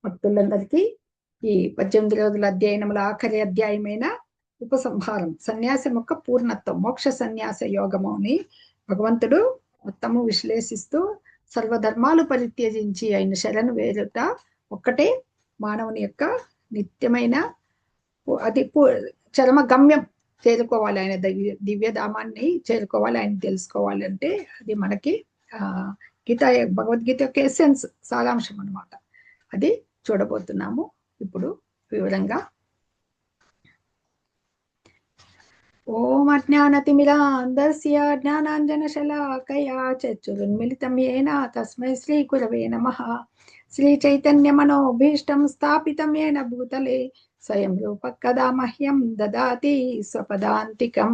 భక్తులందరికీ ఈ 18 రోజుల అధ్యయనముల ఆఖరి అధ్యాయమైన ఉపసంహారం సన్యాసం యొక్క పూర్ణత్వం మోక్ష సన్యాస యోగము అని భగవంతుడు మొత్తము విశ్లేషిస్తూ సర్వధర్మాలు పరిత్యజించి ఆయన శరణు వేరుట ఒక్కటే మానవుని యొక్క నిత్యమైన అది చరమ గమ్యం చేరుకోవాలి. ఆయన దివ్యధామాన్ని చేరుకోవాలి, ఆయన తెలుసుకోవాలంటే అది మనకి గీత భగవద్గీత యొక్క ఎసెన్స్ సారాంశం అన్నమాట. అది చూడబోతున్నాము ఇప్పుడు వివరంగా. ఓం అజ్ఞానతిమిరాంధస్య జ్ఞానాంజనశలాకయా చక్షురున్మిలితం యేన తస్మై శ్రీ గురవే నమః. శ్రీ చైతన్య మనోభీష్టం స్థాపితం యేన భూతలే స్వయం రూప కదా మహ్యం దదాతి స్వపదాంతికం.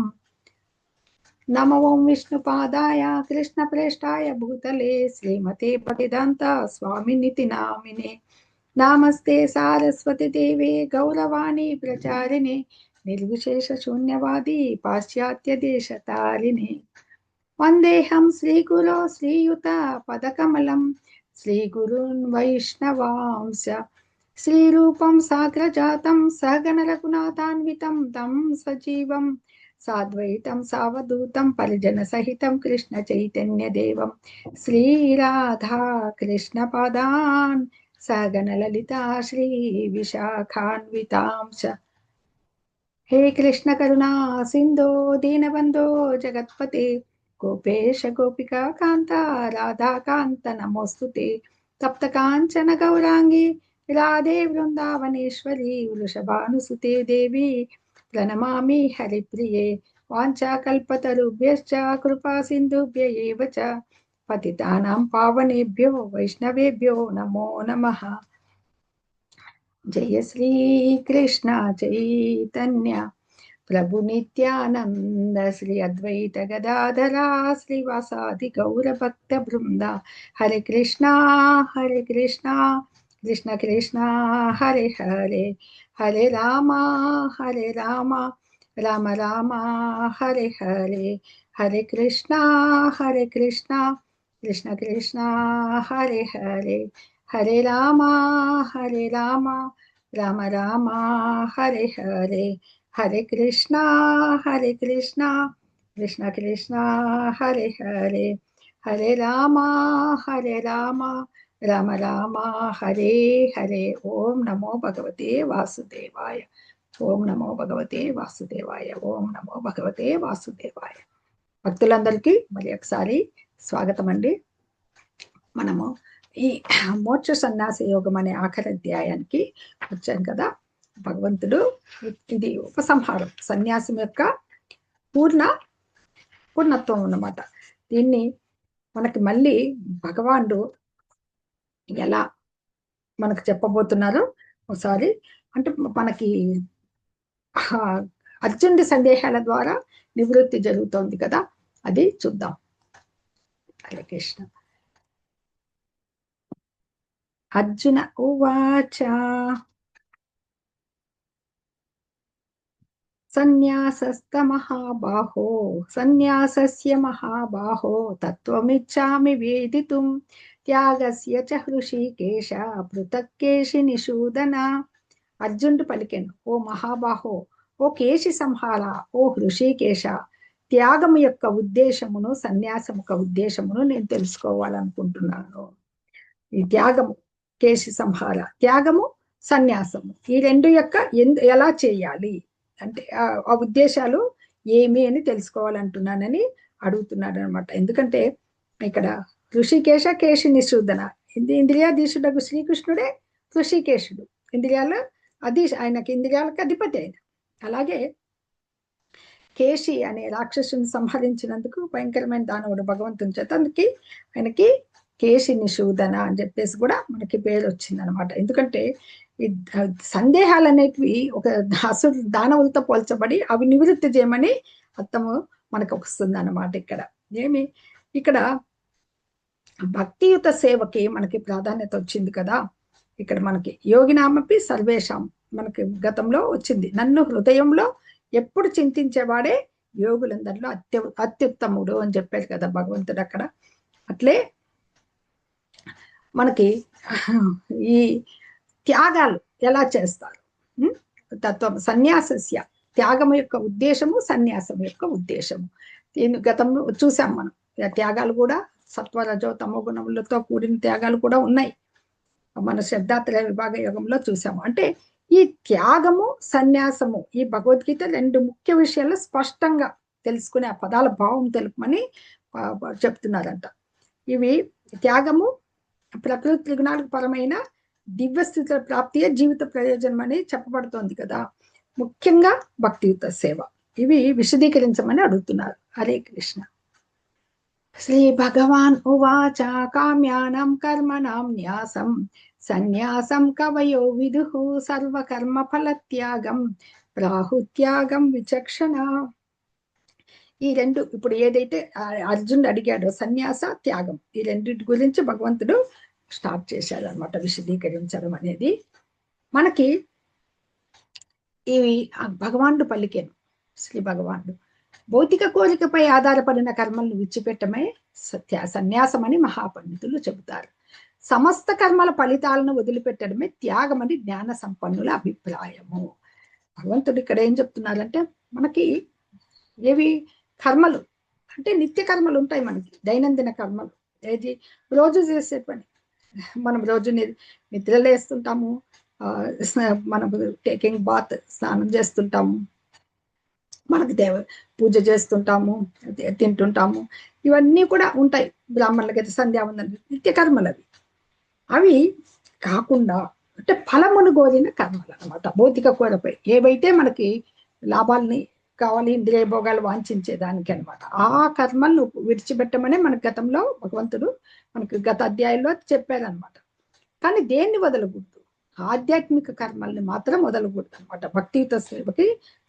నమో ఓం విష్ణుపాదాయ కృష్ణప్రేష్టాయ భూతలే శ్రీమతే భక్తివేదాంత స్వామినితి నామినే. నమస్తే సారస్వతి దేవే గౌరవాణి ప్రచారిణే నిర్విశేష శూన్యవాది పాశ్చాత్య దేశతారిణే. వందేహం శ్రీగురో శ్రీయుత పదకమలం శ్రీగురున్ వైష్ణవాంశ శ్రీరూపం సాగ్రజాతం సగణ రఘునాథాన్వితం తం సజీవం సాద్వైతం సావధూతం పరిజన సహితం కృష్ణ చైతన్య దేవం శ్రీరాధా కృష్ణ పదాన్ సగణ లలితా శ్రీ విశాఖాన్వితాంశ. హే కృష్ణ కరుణా సింధో దీనబంధో జగత్పతే గోపేశ గోపికా కాంత రాధాకాంత నమోస్తుతే. తప్త కాంచన గౌరాంగి రాధే వృందావనేశ్వరి వృషభానుసుతే దేవి ప్రణమామి హరిప్రియే. వాంఛాకల్పతరుభ్యశ్చ కృపా సింధుభ్య ఏవ చ పతితానాం పావనేభ్యో వైష్ణవేభ్యో నమో నమః. జయ శ్రీ కృష్ణ చైతన్య ప్రభు నిత్యానంద శ్రీ అద్వైత గదాధరా శ్రీవాసాది గౌర భక్త బృంద. హరే కృష్ణ కృష్ణ కృష్ణ హరే హరే హరే రామ రామ రామ హరే హరే హరే కృష్ణ కృష్ణ కృష్ణ హరే హరే హరే రామ రామ రామ హరే హరే హరే కృష్ణ కృష్ణ కృష్ణ హరే హరే హరే రామ రామ రామ హరే హరే. ఓం నమో భగవతే వాసుదేవాయ. ఓం నమో భగవతే వాసుదేవాయ. ఓం నమో భగవతే వాసుదేవాయ. భక్తులందరికీ మరి ఒకసారి స్వాగతం అండి. మనము ఈ మోక్ష సన్యాస యోగం అనే ఆఖరి అధ్యాయానికి వచ్చాం కదా. భగవంతుడు ఇది ఉపసంహారం సన్యాసం యొక్క పూర్ణత్వం అన్నమాట. దీన్ని మనకి మళ్ళీ భగవానుడు ఎలా మనకు చెప్పబోతున్నారు ఒకసారి. అంటే మనకి అర్జునుడి సందేహాల ద్వారా నివృత్తి జరుగుతోంది కదా, అది చూద్దాం. హరే కృష్ణ. అర్జున ఉవాచ సన్యాసస్త మహాబాహో సన్యాసస్య మహాబాహో తత్వమిచ్చామి వేదితుం త్యాగస్య చ హృషీకేశ పృథక్ కేశి నిషూదన. అర్జునుడు పలికెను, ఓ మహాబాహో, ఓ కేశి సంహార, ఓ హృషీకేశ, త్యాగము యొక్క ఉద్దేశమును సన్యాసము యొక్క ఉద్దేశమును నేను తెలుసుకోవాలనుకుంటున్నాను. ఈ త్యాగము కేశి సంహార, త్యాగము సన్యాసము, ఈ రెండు యొక్క ఎలా చేయాలి అంటే ఆ ఉద్దేశాలు ఏమి అని తెలుసుకోవాలంటున్నానని అడుగుతున్నాడు అనమాట. ఎందుకంటే ఇక్కడ ఋషికేశ కేశి నిశూదన, ఇంద్రియాధీశుడకు శ్రీకృష్ణుడే ఋషికేశుడు, ఇంద్రియాల ఆయనకి ఇంద్రియాలకు అధిపతి ఆయన. అలాగే కేశి అనే రాక్షసుని సంహరించినందుకు భయంకరమైన దానవుడు భగవంతుని చేత అందుకే ఆయనకి కేశి నిషూదన అని చెప్పేసి కూడా మనకి పేరు వచ్చింది అనమాట. ఎందుకంటే ఈ సందేహాలు అనేటివి ఒక అసురు దానవులతో పోల్చబడి అవి నివృత్తి చేయమని అర్థము మనకు వస్తుంది అన్నమాట. ఇక్కడ భక్తియుత సేవకి మనకి ప్రాధాన్యత వచ్చింది కదా. ఇక్కడ మనకి యోగినామపి సర్వేషాం మనకి గతంలో వచ్చింది. నన్ను హృదయంలో ఎప్పుడు చింతించేవాడే యోగులందరిలో అత్యుత్తముడు అని చెప్పారు కదా భగవంతుడు అక్కడ. అట్లే మనకి ఈ త్యాగాలు ఎలా చేస్తారు. తత్వం సన్యాసస్య, త్యాగం యొక్క ఉద్దేశము, సన్యాసం యొక్క ఉద్దేశము. దీని గతంలో చూసాం మనం. త్యాగాలు కూడా సత్వ రజో తమో గుణములతో కూడిన త్యాగాలు కూడా ఉన్నాయి. మన శ్రద్ధాత్రయ విభాగ యోగంలో చూసాము. అంటే ఈ త్యాగము సన్యాసము ఈ భగవద్గీత రెండు ముఖ్య విషయాలు స్పష్టంగా తెలుసుకునే ఆ పదాల భావం తెలుపమని చెప్తున్నారంట. ఇవి త్యాగము ప్రకృతి త్రిగుణాలకు పరమైన దివ్యస్థితుల ప్రాప్తియే జీవిత ప్రయోజనం అని చెప్పబడుతోంది కదా. ముఖ్యంగా భక్తియుత సేవ. ఇవి విశదీకరించమని అడుగుతున్నారు. హరే కృష్ణ. శ్రీ భగవాన్ ఉవాచ కామ్యానాం కర్మణాం న్యాసం సన్యాసం కవయో విదుః సర్వకర్మ ఫలత్యాగం ప్రాహుత్యాగం విచక్షణ. ఈ రెండు ఇప్పుడు ఏదైతే అర్జునుడు అడిగాడో సన్యాస త్యాగం, ఈ రెండింటి గురించి భగవంతుడు స్టార్ట్ చేశాడు అనమాట, విశదీకరించడం అనేది. మనకి ఇవి భగవానుడు పలికాను. శ్రీ భగవానుడు భౌతిక కోరికపై ఆధారపడిన కర్మలను విడిచిపెట్టమే సన్యాసం అని మహాపండితులు చెబుతారు. సమస్త కర్మల ఫలితాలను వదిలిపెట్టడమే త్యాగమని జ్ఞాన సంపన్నుల అభిప్రాయము. భగవంతుడు ఇక్కడ ఏం చెప్తున్నారంటే, మనకి ఏవి కర్మలు అంటే నిత్య కర్మలు ఉంటాయి, మనకి దైనందిన కర్మలు. ఏది రోజు చేసే పని. మనం రోజు నిద్రలేస్తుంటాము, మనం టేకింగ్ బాత్, స్నానం చేస్తుంటాము, మనకి పూజ చేస్తుంటాము, తింటుంటాము, ఇవన్నీ కూడా ఉంటాయి. బ్రాహ్మణులకైతే సంధ్యావందనం నిత్య కర్మలు అవి. అవి కాకుండా అంటే ఫలమును కోరిన కర్మలు అనమాట. భౌతిక కోరపై ఏవైతే మనకి లాభాలని కావాలి, ఇంద్రియ భోగాలు వాంఛించేదానికి అనమాట. ఆ కర్మలను విడిచిపెట్టమనే మన గతంలో భగవంతుడు మనకి గత అధ్యాయంలో చెప్పారనమాట. కానీ దేన్ని వదలకూడదు? ఆధ్యాత్మిక కర్మల్ని మాత్రం వదలకూడదు అనమాట. భక్తియుత సేవకి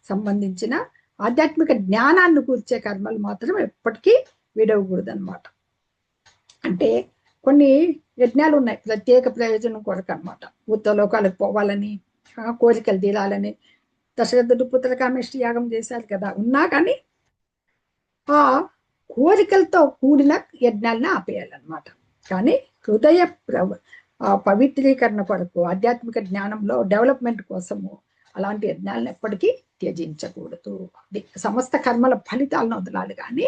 సంబంధించిన ఆధ్యాత్మిక జ్ఞానాన్ని కూర్చే కర్మలు మాత్రం ఎప్పటికీ విడవకూడదు అనమాట. అంటే కొన్ని యజ్ఞాలు ఉన్నాయి ప్రత్యేక ప్రయోజనం కొరకు అనమాట. ఉత్తలోకాలకు పోవాలని, కోరికలు తీరాలని. దశరథుడు పుత్రకామేష్టి యాగం చేశారు కదా, ఉన్నా కానీ ఆ కోరికలతో కూడిన యజ్ఞాలను ఆపేయాలన్నమాట. కానీ హృదయ పవిత్రీకరణ కొరకు, ఆధ్యాత్మిక జ్ఞానంలో డెవలప్మెంట్ కోసము అలాంటి యజ్ఞాలను ఎప్పటికీ త్యజించకూడదు. సమస్త కర్మల ఫలితాలను వదలాలి, కానీ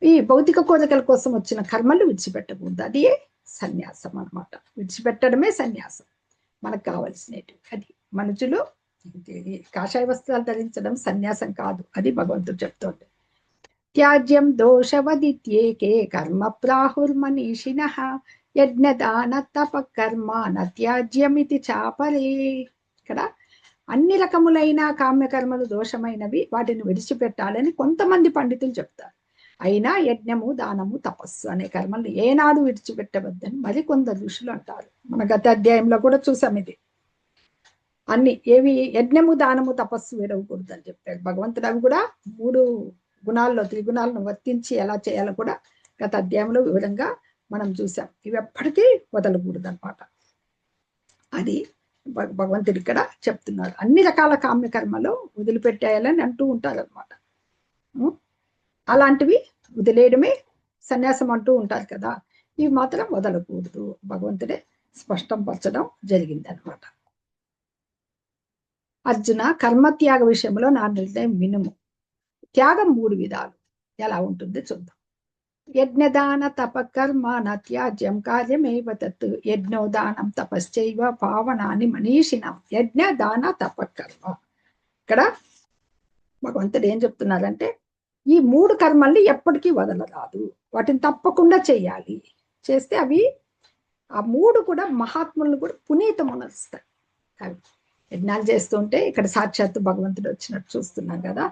ఈ భౌతిక కోరికల కోసం వచ్చిన కర్మలు విడిచిపెట్టకూడదు. అది సన్యాసం అనమాట. విడిచిపెట్టడమే సన్యాసం. మనకు కావలసినవి అది. మనుషులు కాషాయ వస్త్రాలు ధరించడం సన్యాసం కాదు, అది భగవంతుడు చెప్తోంది. త్యాజ్యం దోషవదిత్యేకే కర్మ ప్రాహుర్మనీషిణః యజ్ఞదాన తప కర్మ నత్యాజ్యమితి చాపరే. ఇక్కడ అన్ని రకములైన కామ్యకర్మలు దోషమైనవి, వాటిని విడిచిపెట్టాలని కొంతమంది పండితులు చెప్తారు. అయినా యజ్ఞము దానము తపస్సు అనే కర్మల్ని ఏనాడు విడిచిపెట్టవద్దని మరికొందరు ఋషులు అంటారు. మన గత అధ్యాయంలో కూడా చూసాం ఇది. అన్ని ఏవి యజ్ఞము దానము తపస్సు విడవకూడదు అని చెప్పారు భగవంతుడు. అవి కూడా 3 గుణాల్లో త్రిగుణాలను వర్తించి ఎలా చేయాలో కూడా గత అధ్యాయంలో వివరంగా మనం చూసాం. ఇవి ఎప్పటికీ వదలకూడదు అనమాట. అది భగవంతుడు ఇక్కడ చెప్తున్నారు. అన్ని రకాల కామ్యకర్మలు వదిలిపెట్టేయాలని అంటూ ఉంటారు అనమాట. అలాంటివి వదిలేయడమే సన్యాసం అంటూ ఉంటారు కదా, ఇవి మాత్రం వదలకూడదు. భగవంతుడే స్పష్టం పరచడం జరిగింది అనమాట. అర్జున, కర్మత్యాగ విషయంలో నా నిర్ణయం వినుము. త్యాగం 3 విధాలు. ఎలా ఉంటుంది చూద్దాం. యజ్ఞదాన తప కర్మ నత్యాజ్యం కార్యమేవ తత్ యజ్ఞోదానం తపశ్చైవ పావనాని మనీషిణం. యజ్ఞ దాన తప కర్మ. ఇక్కడ భగవంతుడు ఏం చెప్తున్నారంటే, ఈ 3 కర్మల్ని ఎప్పటికీ వదలరాదు, వాటిని తప్పకుండా చేయాలి. చేస్తే అవి ఆ 3 కూడా మహాత్ములను కూడా పునీతమునరుస్తాయి. అవి యజ్ఞాలు చేస్తుంటే ఇక్కడ సాక్షాత్తు భగవంతుడు వచ్చినట్టు చూస్తున్నాం కదా.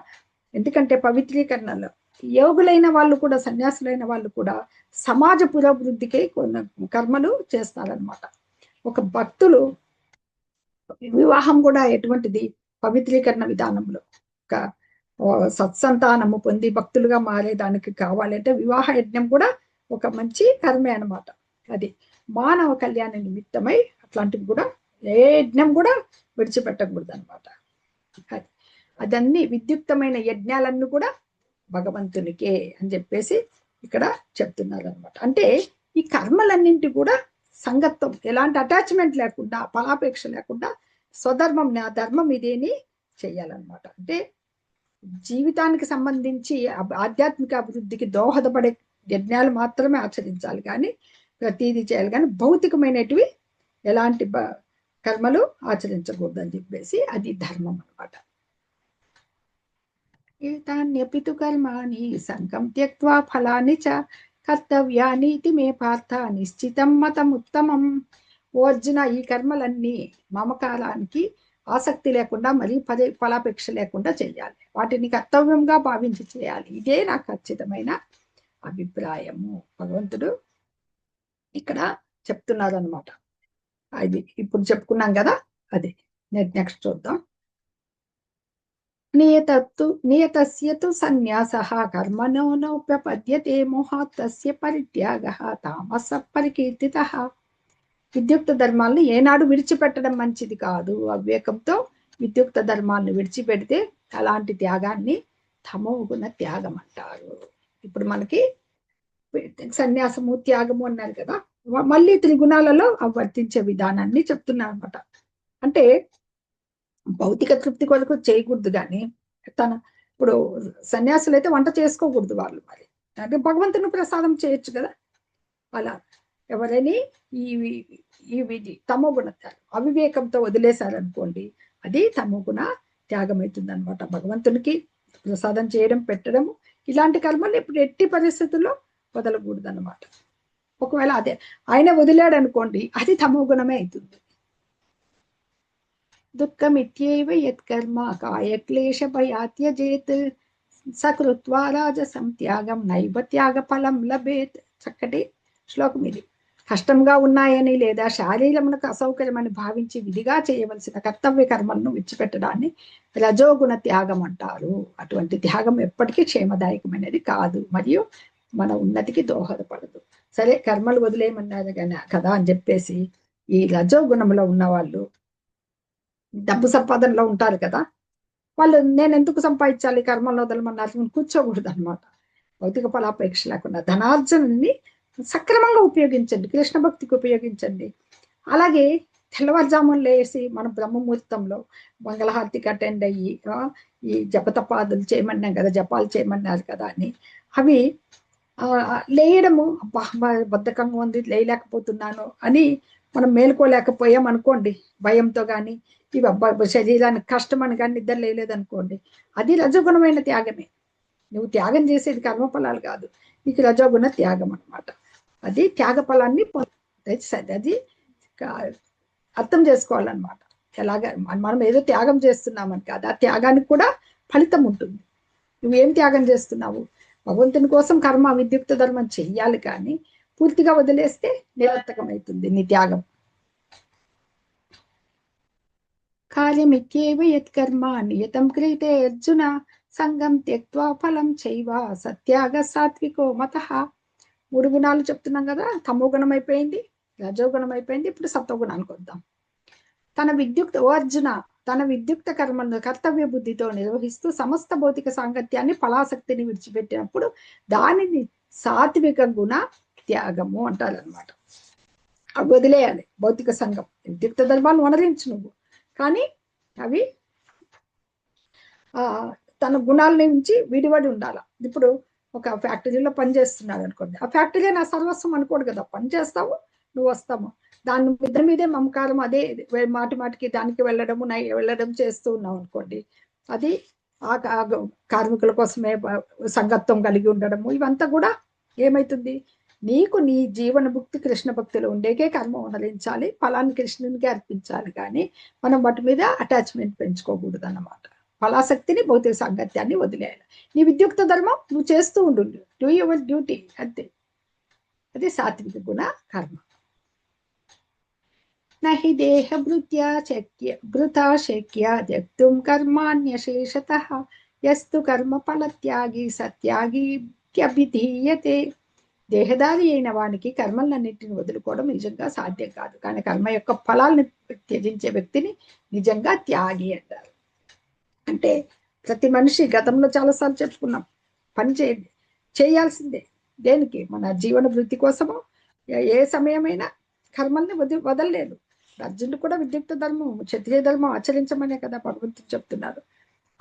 ఎందుకంటే పవిత్రీకరణలో యోగులైన వాళ్ళు కూడా, సన్యాసులైన వాళ్ళు కూడా సమాజ పురోభివృద్ధికి కొన్ని కర్మలు చేస్తారనమాట. ఒక భక్తులు వివాహం కూడా ఎటువంటిది? పవిత్రీకరణ విధానంలో ఒక సత్సంతానము పొంది భక్తులుగా మారేదానికి కావాలంటే వివాహ యజ్ఞం కూడా ఒక మంచి కర్మే అనమాట. అది మానవ కళ్యాణ నిమిత్తమై అట్లాంటివి కూడా ఏ యజ్ఞం కూడా విడిచిపెట్టకూడదు అనమాట. అదన్నీ విద్యుక్తమైన యజ్ఞాలన్నీ కూడా భగవంతునికే అని చెప్పేసి ఇక్కడ చెప్తున్నారు అనమాట. అంటే ఈ కర్మలన్నింటి కూడా సంగత్వం, ఎలాంటి అటాచ్మెంట్ లేకుండా, ఫలాపేక్ష లేకుండా స్వధర్మం, నా ధర్మం ఇదేని చెయ్యాలన్నమాట. అంటే జీవితానికి సంబంధించి ఆధ్యాత్మిక అభివృద్ధికి దోహదపడే యజ్ఞాలు మాత్రమే ఆచరించాలి, కానీ ప్రతిదీ చేయాలి, కానీ భౌతికమైనటివి ఎలాంటి కర్మలు ఆచరించకూడదని చెప్పేసి అది ధర్మం అనమాట. ఏతాన్యపితు కర్మాణి సంగం త్యక్త్వా ఫలాని చ కర్తవ్యానీతి మే పార్థ నిశ్చితం మతం ఉత్తమం. ఓ అర్జున, ఈ కర్మలన్నీ మమకారానికి ఆసక్తి లేకుండా, మరి ఫలాపేక్ష లేకుండా చేయాలి, వాటిని కర్తవ్యంగా భావించి చేయాలి, ఇదే నాకు ఖచ్చితమైన అభిప్రాయము. భగవంతుడు ఇక్కడ చెప్తున్నారు అనమాట. అది ఇప్పుడు చెప్పుకున్నాం కదా, అది నెక్స్ట్ చూద్దాం. నియతస్య తు సన్యాసః కర్మణో నోప్యపద్యతే మోహాత్ తస్య పరిత్యాగః తామసః పరికీర్తితః. విద్యుక్త ధర్మాలను ఏనాడు విడిచిపెట్టడం మంచిది కాదు. అవివేకంతో విద్యుక్త ధర్మాలను విడిచిపెడితే అలాంటి త్యాగాన్ని తమోగుణ త్యాగం అంటారు. ఇప్పుడు మనకి సన్యాసము, త్యాగము అన్నారు కదా, మళ్ళీ త్రిగుణాలలో వర్తించే విధానాన్ని చెప్తున్నారు అనమాట. అంటే భౌతిక తృప్తి కొరకు చేయకూడదు, కానీ ఇప్పుడు సన్యాసులు అయితే వంట చేసుకోకూడదు వాళ్ళు, మరి అంటే భగవంతుని ప్రసాదం చేయొచ్చు కదా. అలా ఎవరైనా ఈ తమోగుణ త్యాగం, అవివేకంతో వదిలేశారనుకోండి, అది తమోగుణ త్యాగం అవుతుంది అనమాట. భగవంతునికి ప్రసాదం చేయడం, పెట్టడము, ఇలాంటి కర్మలు ఇప్పుడు ఎట్టి పరిస్థితుల్లో వదలకూడదు అనమాట. ఒకవేళ అదే ఆయన వదిలాడు అనుకోండి, అది తమోగుణమే అవుతుంది. దుఃఖమిత్యేవ యత్కర్మ కాయక్లేశ భయాత్యజేత్ సకృత్వా రాజసం త్యాగం నైవ త్యాగ ఫలం లభేత్. చక్కటి శ్లోకం ఇది. కష్టంగా ఉన్నాయని లేదా శారీరమునకు అసౌకర్యమని భావించి విధిగా చేయవలసిన కర్తవ్య కర్మలను విడిచిపెట్టడాన్ని రజోగుణ త్యాగం అంటారు. అటువంటి త్యాగం ఎప్పటికీ క్షేమదాయకమైనది కాదు, మరియు మన ఉన్నతికి దోహదపడదు. సరే, కర్మలు వదిలేయమన్నారు కదా అని చెప్పేసి ఈ రజోగుణంలో ఉన్న వాళ్ళు డబ్బు సంపాదనలో ఉంటారు కదా, వాళ్ళు నేను ఎందుకు సంపాదించాలి, కర్మల్లో వదలమన్నారు కూర్చోకూడదు అనమాట. భౌతిక ఫలాపేక్ష లేకుండా ధనార్జనని సక్రమంగా ఉపయోగించండి, కృష్ణ భక్తికి ఉపయోగించండి. అలాగే తెల్లవారుజామున లేసి మన బ్రహ్మముహూర్తంలో మంగళహారతికి అటెండ్ అయ్యి ఈ జపతపాదులు చేయమన్నాం కదా, జపాలు చేయమన్నారు కదా అని అవి లేయడము, బద్ధకంగా ఉంది లేయలేకపోతున్నాను అని మనం మేలుకోలేకపోయాం అనుకోండి, భయంతో కానీ ఇవి శరీరానికి కష్టం అని కానీ నిద్ర లేదనుకోండి, అది రజోగుణమైన త్యాగమే. నువ్వు త్యాగం చేసేది కర్మఫలాలు కాదు, నీకు రజోగుణ త్యాగం అనమాట. అది త్యాగ ఫలాన్ని అది అర్థం చేసుకోవాలన్నమాట. ఎలాగ మనం ఏదో త్యాగం చేస్తున్నామని కాదు, ఆ త్యాగానికి కూడా ఫలితం ఉంటుంది. నువ్వేం త్యాగం చేస్తున్నావు? భగవంతుని కోసం కర్మ, విద్యుక్త ధర్మం చెయ్యాలి, కానీ పూర్తిగా వదిలేస్తే నిరర్థకమవుతుంది నీ త్యాగం. కార్యమిత్యేవ యత్కర్మ నియతం క్రియతే అర్జున సంగం త్యక్త్వా ఫలం చైవ సత్యాగ సాత్వికో మతః. 3 గుణాలు చెప్తున్నాం కదా, తమోగుణం అయిపోయింది, రజోగుణం అయిపోయింది, ఇప్పుడు సత్వగుణానికి వద్దాం. అర్జున, తన విద్యుక్త కర్మలను కర్తవ్య బుద్ధితో నిర్వహిస్తూ సమస్త భౌతిక సాంగత్యాన్ని, ఫలాసక్తిని విడిచిపెట్టినప్పుడు దానిని సాత్విక గుణ త్యాగము అంటారనమాట. అవి వదిలేయాలి. భౌతిక సంఘం, విద్యుక్త ధర్మాలను వనరించు నువ్వు, కానీ అవి తన గుణాల నుంచి విడివడి ఉండాల. ఇప్పుడు ఒక ఫ్యాక్టరీలో పని చేస్తున్నాడు అనుకోండి, ఆ ఫ్యాక్టరీ నా సర్వస్వం అనుకోడు కదా, పని చేస్తావు, నువ్వు వస్తాము, దాని ఇద్దరి మీదే మమకారం, అదే మాటి మాటికి దానికి వెళ్ళడం చేస్తూ ఉన్నావు అనుకోండి, అది ఆ కార్మికుల కోసమే సంగత్వం కలిగి ఉండడము, ఇవంతా కూడా ఏమైతుంది, నీకు నీ జీవన భక్తి కృష్ణ భక్తిలో ఉండేకే కర్మ వనరించాలి, ఫలాన్ని కృష్ణునికి అర్పించాలి, కానీ మనం వాటి మీద అటాచ్మెంట్ పెంచుకోకూడదు అన్నమాట. ఫలాసక్తిని, భౌతిక సాంగత్యాన్ని వదిలేయాలి. నీ విద్యుక్త ధర్మం నువ్వు చేస్తూ ఉండు, డూ యువర్ డ్యూటీ, అంతే. అది సాత్విక గుణ కర్మ. నహి దేహ భృతా శక్య త్యక్తుం కర్మాణ్యశేషతః యస్తు కర్మ ఫలత్యాగి సత్యాగిత్యభిధీయతే. దేహదారి అయిన వానికి కర్మలన్నింటిని వదులుకోవడం నిజంగా సాధ్యం కాదు, కానీ కర్మ యొక్క ఫలాలను త్యజించే వ్యక్తిని నిజంగా త్యాగి అంటారు. అంటే ప్రతి మనిషి, గతంలో చాలాసార్లు చెప్పుకున్నాం, పని చేయాల్సిందే. దేనికి? మన జీవన వృద్ధి కోసమో, ఏ సమయమైనా కర్మల్ని వదలలేదు. అర్జునుడు కూడా విద్యుక్త ధర్మం, క్షత్రియ ధర్మం ఆచరించమనే కదా భగవంతుడు చెప్తున్నారు.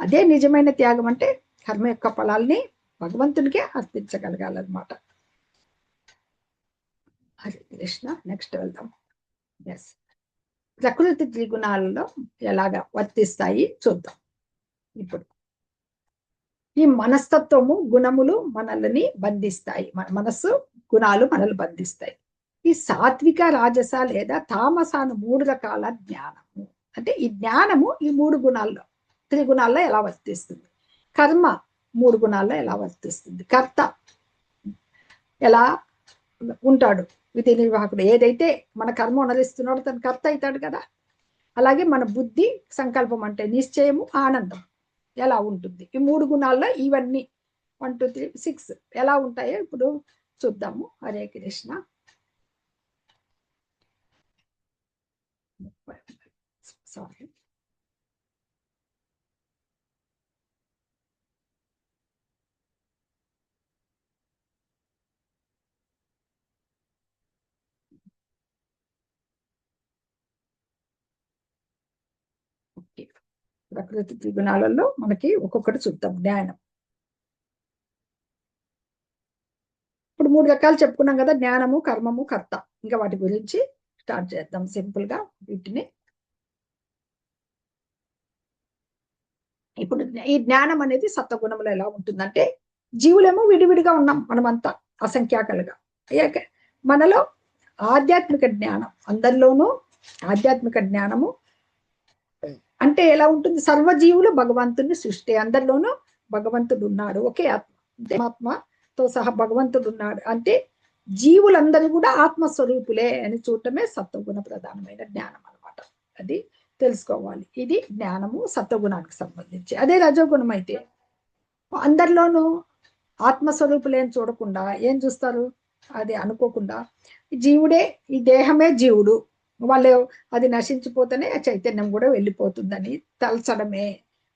అదే నిజమైన త్యాగం అంటే కర్మ యొక్క ఫలాల్ని భగవంతునికే అర్పించగలగాలన్నమాట. హరే కృష్ణ. నెక్స్ట్ వెళ్దాం. ఎస్, ప్రకృతి త్రిగుణాలలో ఎలాగా వర్తిస్తాయి చూద్దాం. ఇప్పుడు ఈ మనస్తత్వము, గుణములు మనల్ని బంధిస్తాయి. మన మనస్సు, గుణాలు మనల్ని బంధిస్తాయి. ఈ సాత్విక, రాజస లేదా తామస అను 3 రకాల జ్ఞానము అంటే ఈ జ్ఞానము ఈ 3 గుణాల్లో, త్రిగుణాల్లో ఎలా వర్తిస్తుంది, కర్మ 3 గుణాల్లో ఎలా వర్తిస్తుంది, కర్త ఎలా ఉంటాడు, విధి నిర్వాహకుడు ఏదైతే మన కర్మ అనరిస్తున్నాడో తన కర్త అవుతాడు కదా. అలాగే మన బుద్ధి, సంకల్పం అంటే నిశ్చయము, ఆనందం ఎలా ఉంటుంది. ఈ 3 గుణాల్లో ఇవన్నీ 1 2 3 6 ఎలా ఉంటాయో ఇప్పుడు చూద్దాము. హరే కృష్ణ. సారీ, ప్రకృతి త్రిగుణాలలో మనకి ఒక్కొక్కటి చూద్దాం. జ్ఞానం ఇప్పుడు 3 రకాలు చెప్పుకున్నాం కదా, జ్ఞానము, కర్మము, కర్త. ఇంకా వాటి గురించి స్టార్ట్ చేద్దాం సింపుల్ గా వీటిని. ఇప్పుడు ఈ జ్ఞానం అనేది సత్వగుణంలో ఎలా ఉంటుందంటే, జీవులేమో విడివిడిగా ఉన్నాం మనమంతా అసంఖ్యాకలుగా. మనలో ఆధ్యాత్మిక జ్ఞానం, అందరిలోనూ ఆధ్యాత్మిక జ్ఞానము అంటే ఎలా ఉంటుంది, సర్వజీవులు భగవంతుని సృష్టి, అందరిలోనూ భగవంతుడు ఉన్నాడు, ఒకే ఆత్మతో సహా భగవంతుడు ఉన్నాడు అంటే జీవులందరూ కూడా ఆత్మస్వరూపులే అని చూడటమే సత్వగుణ ప్రధానమైన జ్ఞానం అనమాట. అది తెలుసుకోవాలి. ఇది జ్ఞానము సత్వగుణానికి సంబంధించి. అదే రజోగుణం అయితే అందరిలోనూ ఆత్మస్వరూపులే అని చూడకుండా ఏం చూస్తారు, అది అనుకోకుండా జీవుడే, ఈ దేహమే జీవుడు, వాళ్ళు అది నశించిపోతేనే ఆ చైతన్యం కూడా వెళ్ళిపోతుందని తలచడమే.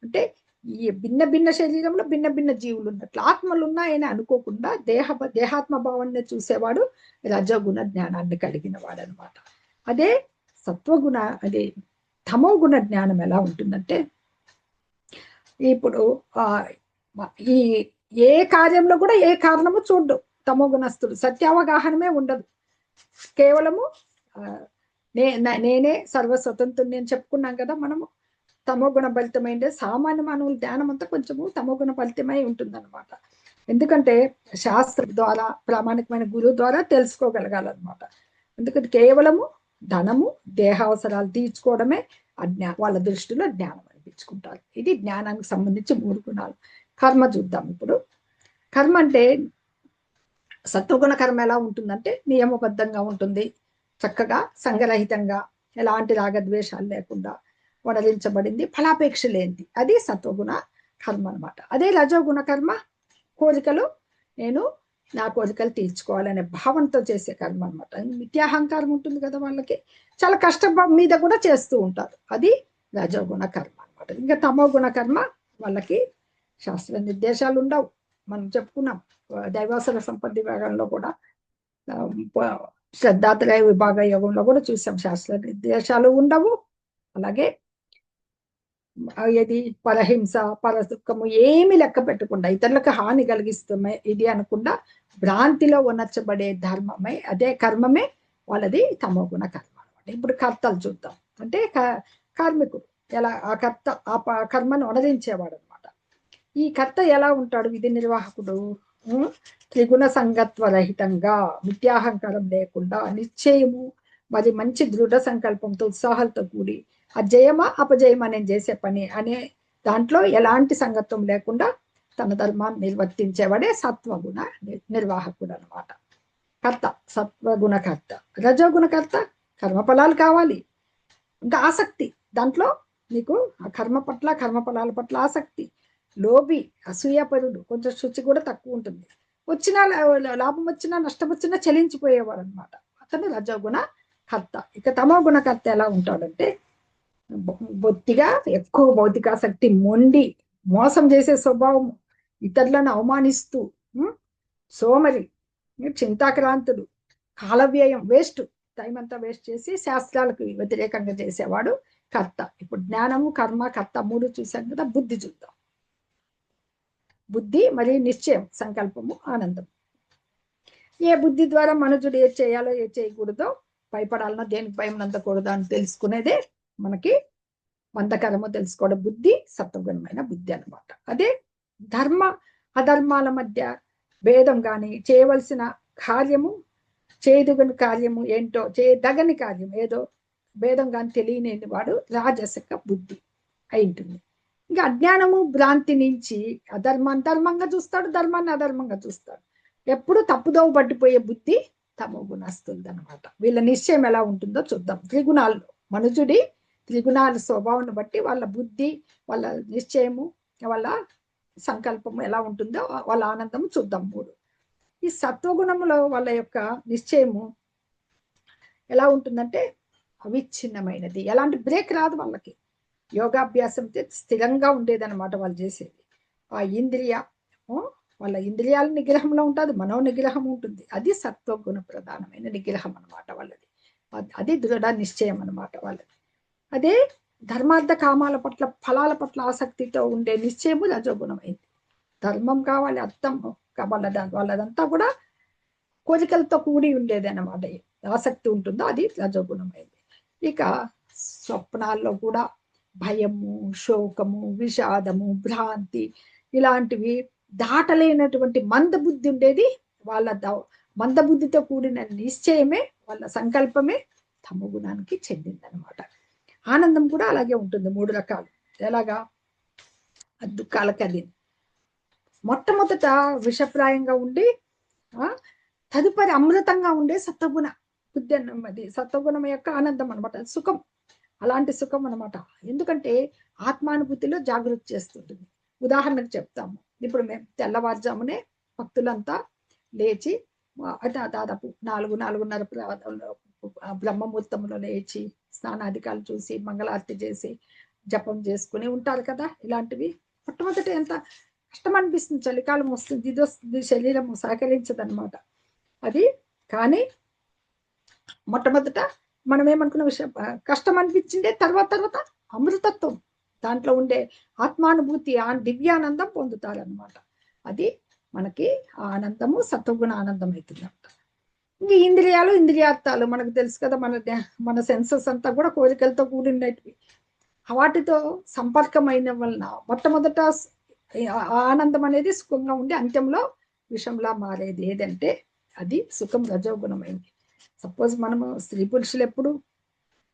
అంటే ఈ భిన్న భిన్న శరీరంలో భిన్న భిన్న జీవులు ఉన్నట్లు ఆత్మలు ఉన్నాయని అనుకోకుండా దేహాత్మ భావాన్ని చూసేవాడు రజోగుణ జ్ఞానాన్ని కలిగిన వాడు అనమాట. అదే సత్వగుణ, అదే తమో గుణ జ్ఞానం ఎలా ఉంటుందంటే, ఇప్పుడు ఈ ఏ కార్యంలో కూడా ఏ కారణము చూడ్డు తమో గుణస్థుడు, సత్యావగాహనమే ఉండదు. కేవలము నేనే సర్వస్వతంత్రుని అని చెప్పుకున్నాం కదా మనము. తమో గుణ ఫలితమైందే సామాన్య మానవుల ధ్యానం అంతా కొంచెము తమో గుణ ఫలితమై ఉంటుంది అనమాట. ఎందుకంటే శాస్త్రం ద్వారా, ప్రామాణికమైన గురువు ద్వారా తెలుసుకోగలగాలన్నమాట. ఎందుకంటే కేవలము ధనము, దేహ అవసరాలు తీర్చుకోవడమే వాళ్ళ దృష్టిలో జ్ఞానం అనిపించుకుంటారు. ఇది జ్ఞానానికి సంబంధించి 3 గుణాలు. కర్మ చూద్దాం ఇప్పుడు. కర్మ అంటే సత్వగుణ కర్మ ఎలా ఉంటుందంటే నియమబద్ధంగా ఉంటుంది, చక్కగా సంగరహితంగా, ఎలాంటి రాగద్వేషాలు లేకుండా వడలించబడింది, ఫలాపేక్ష లేనిది. అది సత్వగుణ కర్మ అనమాట. అదే రజోగుణ కర్మ కోరికలు, నేను నా కోరికలు తీర్చుకోవాలనే భావంతో చేసే కర్మ అనమాట. మిథ్యాహంకారం ఉంటుంది కదా వాళ్ళకి, చాలా కష్టం మీద కూడా చేస్తూ ఉంటారు. అది రజోగుణ కర్మ అనమాట. ఇంకా తమో గుణ కర్మ వాళ్ళకి శాస్త్ర నిర్దేశాలు ఉండవు. మనం చెప్పుకున్నాం దైవాసుర సంపత్తి విభాగంలో కూడా, శ్రద్ధాత్రయ విభాగ యోగంలో కూడా చూసాం శాస్త్ర నిర్దేశాలు ఉండవు. అలాగే ఏది పరహింస, పరదుఖము ఏమి లెక్క పెట్టకుండా ఇతరులకు హాని కలిగిస్తామే ఇది అనకుండా భ్రాంతిలో ఉనర్చబడే ధర్మమే, అదే కర్మమే వాళ్ళది తమోగుణ కర్మ అనమాట. ఇప్పుడు కర్తలు చూద్దాం. అంటే కార్మికుడు ఎలా ఆ కర్త ఆ కర్మను అనరించేవాడు అనమాట. ఈ కర్త ఎలా ఉంటాడు, విధి నిర్వాహకుడు త్రిగుణ సంగత్వ రహితంగా, మిథ్యాహంకారం లేకుండా, నిశ్చయము మరి మంచి దృఢ సంకల్పంతో, ఉత్సాహాలతో కూడి ఆ జయమా అపజయమా నేను చేసే పని అనే దాంట్లో ఎలాంటి సంగత్వం లేకుండా తన ధర్మాన్ని నిర్వర్తించేవాడే సత్వగుణ నిర్వాహకుడు అనమాట. కర్త సత్వగుణ కర్త. రజోగుణకర్త కర్మఫలాలు కావాలి, ఇంకా ఆసక్తి దాంట్లో, నీకు ఆ కర్మ పట్ల, కర్మఫలాల పట్ల ఆసక్తి. లోభి, అసూయపరుడు, కొంచెం శుచి కూడా తక్కువ ఉంటుంది, వచ్చినా లాభం వచ్చినా నష్టం వచ్చినా చలించిపోయేవాడు అనమాట. అతను రజోగుణ కర్త. ఇక తమో గుణకర్త ఎలా ఉంటాడంటే బొత్తిగా ఎక్కువ భౌతికాసక్తి, మొండి, మోసం చేసే స్వభావం, ఇతరులను అవమానిస్తూ, సోమరి, చింతాక్రాంతుడు, కాలవ్యయం, వేస్ట్, టైం అంతా వేస్ట్ చేసి శాస్త్రాలకు వ్యతిరేకంగా చేసేవాడు కర్త. ఇప్పుడు జ్ఞానము, కర్మ, కర్త మూడు చూసాం కదా. బుద్ధి చూద్దాం. బుద్ధి మరియు నిశ్చయం, సంకల్పము, ఆనందం. ఏ బుద్ధి ద్వారా మనుషుడు ఏది చేయాలో ఏది చేయకూడదో, భయపడాలనో దేనికి భయం నందకూడదో అని తెలుసుకునేదే మనకి వందకరము తెలుసుకోవడం బుద్ధి, సత్వగుణమైన బుద్ధి అనమాట. అదే ధర్మ అధర్మాల మధ్య భేదం కానీ, చేయవలసిన కార్యము చేయదగని కార్యము ఏంటో, చేయదగని కార్యం ఏదో భేదం కానీ తెలియని వాడు రాజసక బుద్ధి అయి ఉంటుంది. ఇంకా అజ్ఞానము భ్రాంతి నుంచి అధర్మాన్ని ధర్మంగా చూస్తాడు, ధర్మాన్ని అధర్మంగా చూస్తాడు. ఎప్పుడు తప్పుదోవ పట్టిపోయే బుద్ధి తమో గుణస్తుంది అనమాట. వీళ్ళ నిశ్చయం ఎలా ఉంటుందో చూద్దాం. త్రిగుణాల్లో మనుజుడి త్రిగుణాల స్వభావాన్ని బట్టి వాళ్ళ బుద్ధి, వాళ్ళ నిశ్చయము, వాళ్ళ సంకల్పము ఎలా ఉంటుందో, వాళ్ళ ఆనందము చూద్దాం. మూడు. ఈ సత్వగుణములో వాళ్ళ యొక్క నిశ్చయము ఎలా ఉంటుందంటే అవిచ్ఛిన్నమైనది. ఎలాంటి బ్రేక్ రాదు వాళ్ళకి. యోగాభ్యాసం స్థిరంగా ఉండేదన్నమాట వాళ్ళు చేసేది. ఆ ఇంద్రియ వాళ్ళ ఇంద్రియాల నిగ్రహంలో ఉంటుంది, మనో నిగ్రహం ఉంటుంది. అది సత్వగుణ ప్రధానమైన నిగ్రహం అనమాట వాళ్ళది. అది దృఢ నిశ్చయం అనమాట వాళ్ళది. అదే ధర్మార్థ కామాల పట్ల, ఫలాల పట్ల ఆసక్తితో ఉండే నిశ్చయము రజోగుణమైంది. ధర్మం కావాలి, అర్థం వాళ్ళదంతా కూడా కోరికలతో కూడి ఉండేది అన్నమాట. ఆసక్తి ఉంటుందో అది రజోగుణమైంది. ఇక స్వప్నాల్లో కూడా భయము, శోకము, విషాదము, భ్రాంతి ఇలాంటివి దాటలేనటువంటి మందబుద్ధి ఉండేది. వాళ్ళ మందబుద్ధితో కూడిన నిశ్చయమే, వాళ్ళ సంకల్పమే తమో గుణానికి చెందిందనమాట. ఆనందం కూడా అలాగే ఉంటుంది. మూడు రకాలు. ఎలాగా? దుఃఖాలకు అది మొట్టమొదట విషప్రాయంగా ఉండి తదుపరి అమృతంగా ఉండే సత్వగుణ బుద్ధి అన్నది. సత్వగుణం యొక్క ఆనందం అనమాట, సుఖం. అలాంటి సుఖం అనమాట. ఎందుకంటే ఆత్మానుభూతిలో జాగృతి చేస్తుంటుంది. ఉదాహరణకు చెప్తాము. ఇప్పుడు మేము తెల్లవారుజామునే భక్తులంతా లేచి దాదాపు 4-4:30 బ్రహ్మముహూర్తంలో లేచి స్నానాధికాలు చూసి మంగళారతి చేసి జపం చేసుకుని ఉంటారు కదా. ఇలాంటివి మొట్టమొదటి ఎంత కష్టం అనిపిస్తుంది. చలికాలం వస్తుంది, ఇది వస్తుంది, శరీరం సహకరించదనమాట అది. కానీ మొట్టమొదట మనం ఏమనుకున్న విషయం కష్టం అనిపించిందే, తర్వాత అమృతత్వం దాంట్లో ఉండే ఆత్మానుభూతి, దివ్యానందం పొందుతారనమాట. అది మనకి ఆనందము సత్వగుణ ఆనందం అవుతుందంట. ఇంక ఇంద్రియాలు, ఇంద్రియార్థాలు మనకు తెలుసు కదా. మన సెన్సెస్ అంతా కూడా కోరికలతో కూడినవి. వాటితో సంపర్కమైన వలన మొట్టమొదట ఆనందం అనేది సుఖంగా ఉండి అంత్యంలో విషంలా మారేది ఏదంటే అది సుఖం రజోగుణమైంది. సపోజ్ మనము స్త్రీ పురుషులు ఎప్పుడు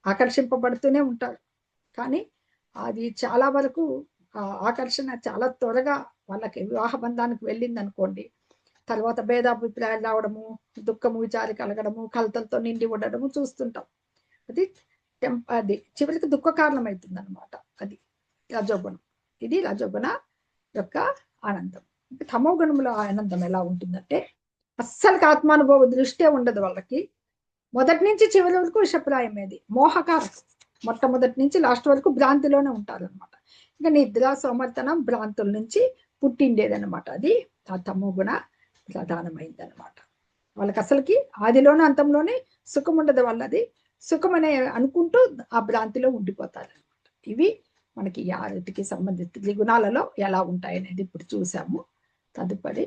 ఆకర్షింపబడుతూనే ఉంటారు. కానీ అది చాలా వరకు ఆకర్షణ చాలా త్వరగా వాళ్ళకి వివాహ బంధానికి వెళ్ళింది అనుకోండి, తర్వాత భేదాభిప్రాయాలు రావడము, దుఃఖము, విచారి కలగడము, కలతలతో నిండి ఉండడము చూస్తుంటాం. అది చివరికి దుఃఖ కారణం అవుతుంది అనమాట. అది రజోగుణం. ఇది రజోగుణ యొక్క ఆనందం. తమో గుణంలో ఆనందం ఎలా ఉంటుందంటే అస్సలకి ఆత్మానుభవ దృష్టే ఉండదు వాళ్ళకి. మొదటి నుంచి చివరి వరకు విషప్రాయమేది, మోహకారకం. మొట్టమొదటి నుంచి లాస్ట్ వరకు భ్రాంతిలోనే ఉంటారనమాట. ఇంకా నిద్ర, సోమర్తనం, భ్రాంతుల నుంచి పుట్టిండేదనమాట. అది ఆ తమో గుణ ప్రధానమైంది అనమాట. వాళ్ళకి అసలుకి ఆదిలోనే అంతంలోనే సుఖం ఉండదు. వాళ్ళది సుఖం అనే అనుకుంటూ ఆ భ్రాంతిలో ఉండిపోతారనమాట. ఇవి మనకి ఈ ఆరిటికి సంబంధించి త్రిగుణాలలో ఎలా ఉంటాయనేది ఇప్పుడు చూసాము. తదుపరి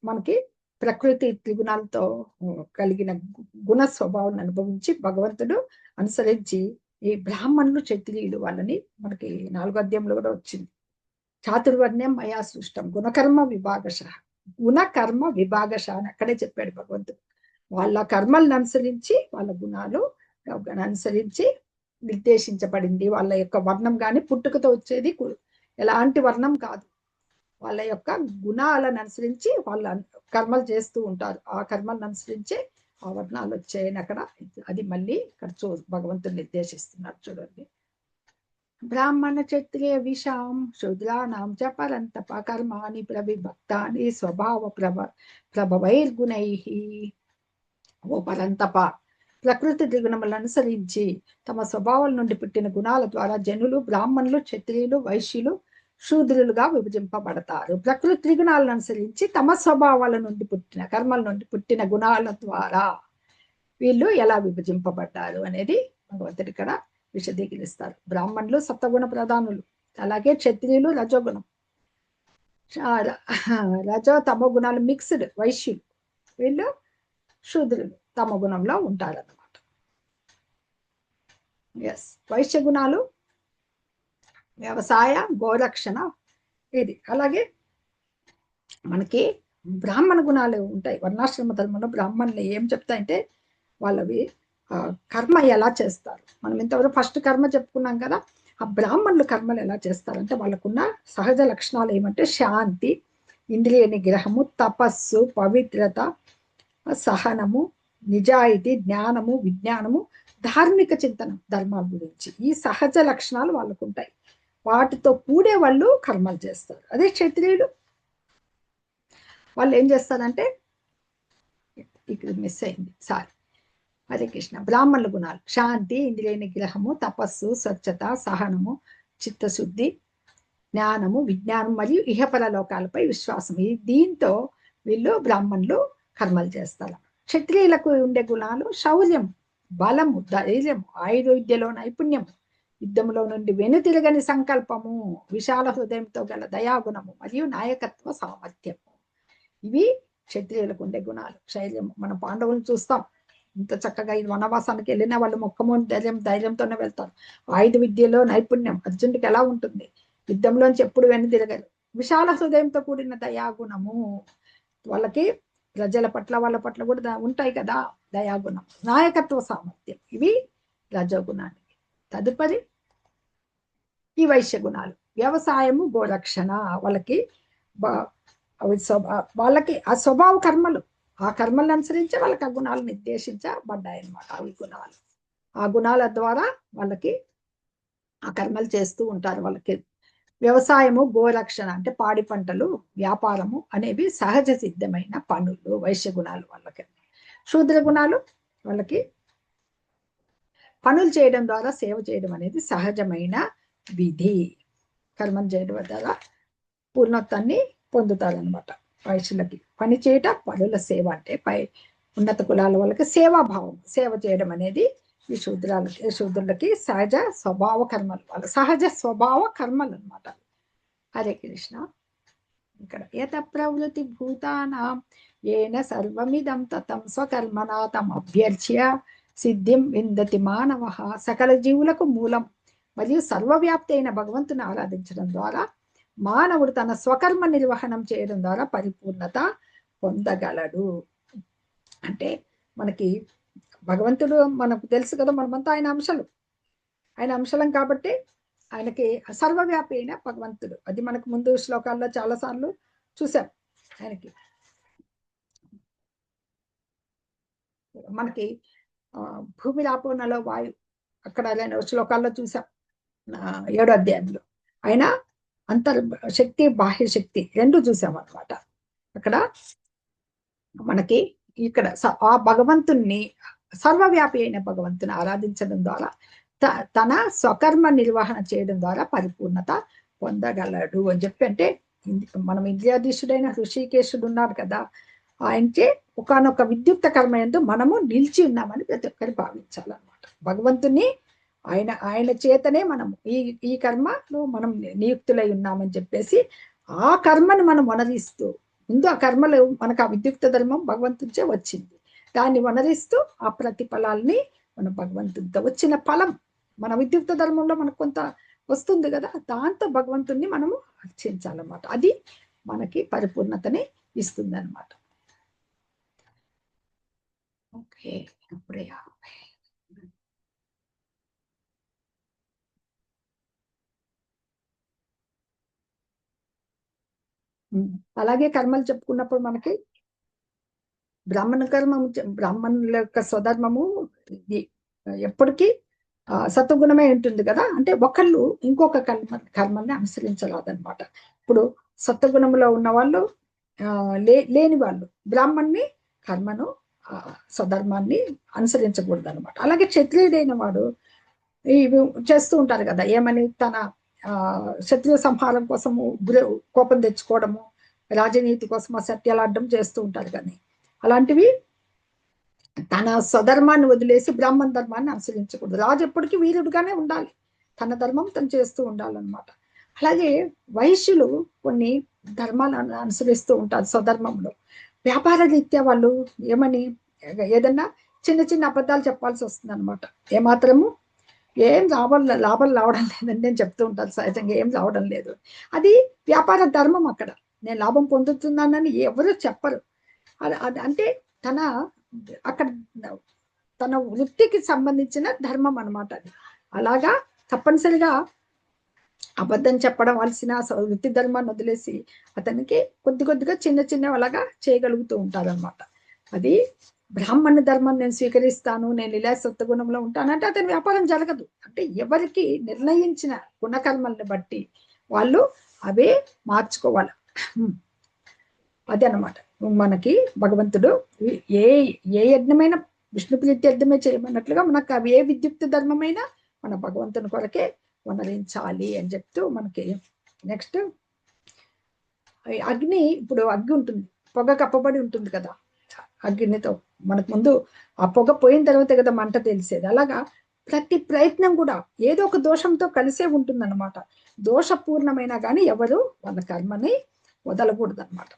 మనకి ప్రకృతి త్రిగుణాలతో కలిగిన గుణ స్వభావాన్ని అనుభవించి భగవంతుడు అనుసరించి ఈ బ్రాహ్మణులు, క్షత్రియులు వాళ్ళని మనకి 4వ అధ్యాయంలో కూడా వచ్చింది. చాతుర్వర్ణ్యం మయా సృష్టం గుణకర్మ విభాగశ. గుణకర్మ విభాగశ అని అక్కడే చెప్పాడు భగవంతుడు. వాళ్ళ కర్మలను అనుసరించి, వాళ్ళ గుణాలు అనుసరించి నిర్దేశించబడింది. వాళ్ళ యొక్క వర్ణం కానీ పుట్టుకతో వచ్చేది ఎలాంటి వర్ణం కాదు. వాళ్ళ యొక్క గుణాలను అనుసరించి వాళ్ళ కర్మలు చేస్తూ ఉంటారు. ఆ కర్మలను అనుసరించే ఆ వర్ణాలు వచ్చాయని అక్కడ అది మళ్ళీ ఇక్కడ భగవంతుడు నిర్దేశిస్తున్నారు. చూడండి. బ్రాహ్మణ క్షత్రియ విషాం శూద్రాణం చ పరంతప కర్మాణి ప్రవిభక్తాని స్వభావ ప్రభవైర్గుణై. ఓ పరంతప, ప్రకృతి త్రిగుణములను అనుసరించి తమ స్వభావాల నుండి పుట్టిన గుణాల ద్వారా జనులు, బ్రాహ్మణులు, క్షత్రియులు, వైశ్యులు శూద్రులుగా విభజింపబడతారు. ప్రకృతి త్రిగుణాలను అనుసరించి తమ స్వభావాల నుండి పుట్టిన కర్మల నుండి పుట్టిన గుణాల ద్వారా వీళ్ళు ఎలా విభజింపబడ్డారు అనేది భగవంతుడు ఇక్కడ విశదీకరిస్తారు. బ్రాహ్మణులు సత్వగుణ ప్రధానులు, అలాగే క్షత్రియులు రజోగుణం, రజో తమో గుణాలు మిక్స్డ్ వైశ్యులు, వీళ్ళు శూద్రులు తమ గుణంలో ఉంటారన్నమాట. ఎస్, వైశ్య గుణాలు వ్యవసాయ గోరక్షణ ఇది. అలాగే మనకి బ్రాహ్మణ గుణాలు ఉంటాయి. వర్ణాశ్రమ ధర్మంలో బ్రాహ్మణులు ఏం చెప్తాయంటే వాళ్ళవి కర్మ ఎలా చేస్తారు. మనం ఇంతవరకు ఫస్ట్ కర్మ చెప్పుకున్నాం కదా, ఆ బ్రాహ్మణులు కర్మలు ఎలా చేస్తారంటే వాళ్ళకున్న సహజ లక్షణాలు ఏమంటే శాంతి, ఇంద్రియ నిగ్రహము, తపస్సు, పవిత్రత, సహనము, నిజాయితీ, జ్ఞానము, విజ్ఞానము, ధార్మిక చింతనం ధర్మాల గురించి. ఈ సహజ లక్షణాలు వాళ్ళకు ఉంటాయి. వాటితో కూడే వాళ్ళు కర్మలు చేస్తారు. అదే క్షత్రియులు వాళ్ళు ఏం చేస్తారంటే, ఇక్కడ మిస్ అయింది సారీ, హరే కృష్ణ. బ్రాహ్మణుల గుణాలు శాంతి, ఇంద్రియ నిగ్రహము, తపస్సు, స్వచ్ఛత, సహనము, చిత్తశుద్ధి, జ్ఞానము, విజ్ఞానం మరియు ఇహపర లోకాలపై విశ్వాసం. దీంతో వీళ్ళు బ్రాహ్మణులు కర్మలు చేస్తారు. క్షత్రియులకు ఉండే గుణాలు శౌర్యం, బలము, ధైర్యము, ఆయుధ విద్యలో నైపుణ్యము, యుద్ధంలో నుండి వెనుతిరగని సంకల్పము, విశాల హృదయంతో గల దయాగుణము మరియు నాయకత్వ సామర్థ్యము. ఇవి క్షత్రియులకు ఉండే గుణాలు. శైర్యం, మన పాండవులను చూస్తాం ఇంత చక్కగా ఈ వనవాసానికి వెళ్ళిన వాళ్ళు మొక్కమోని ధైర్యంతోనే వెళ్తారు. ఆయుధ విద్యలో నైపుణ్యం అర్జునుడికి ఎలా ఉంటుంది, యుద్ధంలోంచి ఎప్పుడు వెనుతిరగరు. విశాల హృదయంతో కూడిన దయాగుణము, వాళ్ళకి ప్రజల పట్ల వాళ్ళ పట్ల కూడా ఉంటాయి కదా దయాగుణం, నాయకత్వ సామర్థ్యం, ఇవి రజోగుణానికి. తదుపరి ఈ వైశ్య గుణాలు వ్యవసాయము, గోరక్షణ. వాళ్ళకి వాళ్ళకి ఆ స్వభావ కర్మలు, ఆ కర్మలను అనుసరించి వాళ్ళకి ఆ గుణాలు నిర్దేశించబడ్డాయి అన్నమాట. అవి గుణాలు, ఆ గుణాల ద్వారా వాళ్ళకి ఆ కర్మలు చేస్తూ ఉంటారు. వాళ్ళకి వ్యవసాయము, గోరక్షణ అంటే పాడి పంటలు, వ్యాపారము అనేవి సహజ సిద్ధమైన పనులు వైశ్య గుణాలు వాళ్ళకి. శూద్ర గుణాలు వాళ్ళకి పనులు చేయడం ద్వారా సేవ చేయడం అనేది సహజమైన విధి. కర్మం చేయడం ద్వారా పూర్ణత్వాన్ని పొందుతారనమాట. వైశ్యులకి పని చేయట, పనుల సేవ అంటే పై ఉన్నత కులాల వాళ్ళకి సేవాభావం, సేవ చేయడం అనేది ఈ శూద్రులకి సహజ స్వభావ కర్మలు, వాళ్ళ సహజ స్వభావ కర్మలు అనమాట. హరే కృష్ణ. ఇక్కడ యత ప్రవృత్తి భూతానాం ఏన సర్వమిదం తతం స్వకర్మణా తమ అభ్యర్చ్య సిద్ధిం విందతి మానవ. సకల జీవులకు మూలం మరియు సర్వవ్యాప్తి అయిన భగవంతుని ఆరాధించడం ద్వారా మానవుడు తన స్వకర్మ నిర్వహణం చేయడం ద్వారా పరిపూర్ణత పొందగలడు. అంటే మనకి భగవంతుడు మనకు తెలుసు కదా, మనమంతా ఆయన అంశలం కాబట్టి ఆయనకి సర్వవ్యాపి అయిన భగవంతుడు. అది మనకు ముందు శ్లోకాల్లో చాలా సార్లు చూసాం. ఆయనకి మనకి భూమి రాపోనలో వాయు, అక్కడ శ్లోకాల్లో చూసాం 7వ అధ్యాయంలో. ఆయన శక్తి, బాహ్య శక్తి రెండు చూసాం అనమాట. అక్కడ మనకి ఇక్కడ ఆ భగవంతుణ్ణి, సర్వవ్యాపి అయిన భగవంతుని ఆరాధించడం ద్వారా తన స్వకర్మ నిర్వహణ చేయడం ద్వారా పరిపూర్ణత పొందగలడు అని చెప్పి. అంటే మనం ఇంద్రియాధీశుడైన ఋషికేశుడు ఉన్నారు కదా, ఆయనకే ఒకనొక విద్యుక్త కర్మ యందు మనము నిలిచి ఉన్నామని ప్రతి ఒక్కరు భావించాలన్నమాట. భగవంతుని ఆయన చేతనే మనము ఈ కర్మలో మనం నియుక్తులై ఉన్నామని చెప్పేసి ఆ కర్మను మనం వనరిస్తూ, ముందు ఆ కర్మలు మనకు ఆ విద్యుక్త ధర్మం భగవంతునిచే వచ్చింది, దాన్ని వనరిస్తూ ఆ ప్రతిఫలాల్ని మన భగవంతునితో వచ్చిన ఫలం మన విద్యుక్త ధర్మంలో మనకు కొంత వస్తుంది కదా, దాంతో భగవంతుణ్ణి మనము అర్చించాలన్నమాట. అది మనకి పరిపూర్ణతని ఇస్తుంది అనమాట. ఓకే, అప్పుడే అలాగే కర్మలు చెప్పుకున్నప్పుడు మనకి బ్రాహ్మణుల యొక్క స్వధర్మము ఎప్పటికీ సత్వగుణమే ఉంటుంది కదా. అంటే ఒకళ్ళు ఇంకొక కర్మల్ని అనుసరించరాదనమాట. ఇప్పుడు సత్వగుణంలో ఉన్న వాళ్ళు లేని వాళ్ళు బ్రాహ్మణ్ణి కర్మను స్వధర్మాన్ని అనుసరించకూడదు అనమాట. అలాగే క్షత్రియుడైన వాడు ఇవి చేస్తూ ఉంటారు కదా, ఏమని తన శత్రు సంహారం కోసము కోపం తెచ్చుకోవడము, రాజనీతి కోసం అసత్యాలు చేస్తూ ఉంటారు. కానీ అలాంటివి తన స్వధర్మాన్ని వదిలేసి బ్రాహ్మణ ధర్మాన్ని అనుసరించకూడదు. రాజు ఎప్పటికీ వీరుడుగానే ఉండాలి, తన ధర్మం తను చేస్తూ ఉండాలన్నమాట. అలాగే వైశ్యులు కొన్ని ధర్మాలను అనుసరిస్తూ ఉంటారు స్వధర్మంలో. వ్యాపార రీత్యా వాళ్ళు ఏమని ఏదన్నా చిన్న చిన్న అబద్ధాలు చెప్పాల్సి వస్తుంది అనమాట. ఏమాత్రము ఏం లాభం రావడం లేదని నేను చెప్తూ ఉంటాను. సహజంగా ఏం రావడం లేదు, అది వ్యాపార ధర్మం. అక్కడ నేను లాభం పొందుతున్నానని ఎవరు చెప్పరు. అంటే తన అక్కడ తన వృత్తికి సంబంధించిన ధర్మం అనమాట అది. అలాగా తప్పనిసరిగా అబద్ధం చెప్పడం వలసిన వృత్తి ధర్మాన్ని వదిలేసి అతనికి కొద్దిగా చిన్న అలాగా చేయగలుగుతూ ఉంటారనమాట. అది బ్రాహ్మణ ధర్మం నేను స్వీకరిస్తాను, నేను ఇలా సత్వగుణంలో ఉంటానంటే అతని వ్యాపారం జరగదు. అంటే ఎవరికి నిర్ణయించిన గుణకర్మల్ని బట్టి వాళ్ళు అవే మార్చుకోవాలి. అదే అనమాట మనకి భగవంతుడు ఏ ఏ యజ్ఞమైనా విష్ణు ప్రీతి యజ్ఞమే చేయమన్నట్లుగా మనకు అవి ఏ విద్యుక్త ధర్మమైనా మన భగవంతుని కొరకే వనరించాలి అని చెప్తూ మనకి నెక్స్ట్ అగ్ని. ఇప్పుడు అగ్గి ఉంటుంది, పొగ కప్పబడి ఉంటుంది కదా. అగ్నితో మనకు ముందు ఆ పొగ పోయిన తర్వాతే కదా మంట తెలిసేది. అలాగా ప్రతి ప్రయత్నం కూడా ఏదో ఒక దోషంతో కలిసే ఉంటుందన్నమాట. దోషపూర్ణమైనా కానీ ఎవరు వాళ్ళ కర్మని వదలకూడదు అనమాట.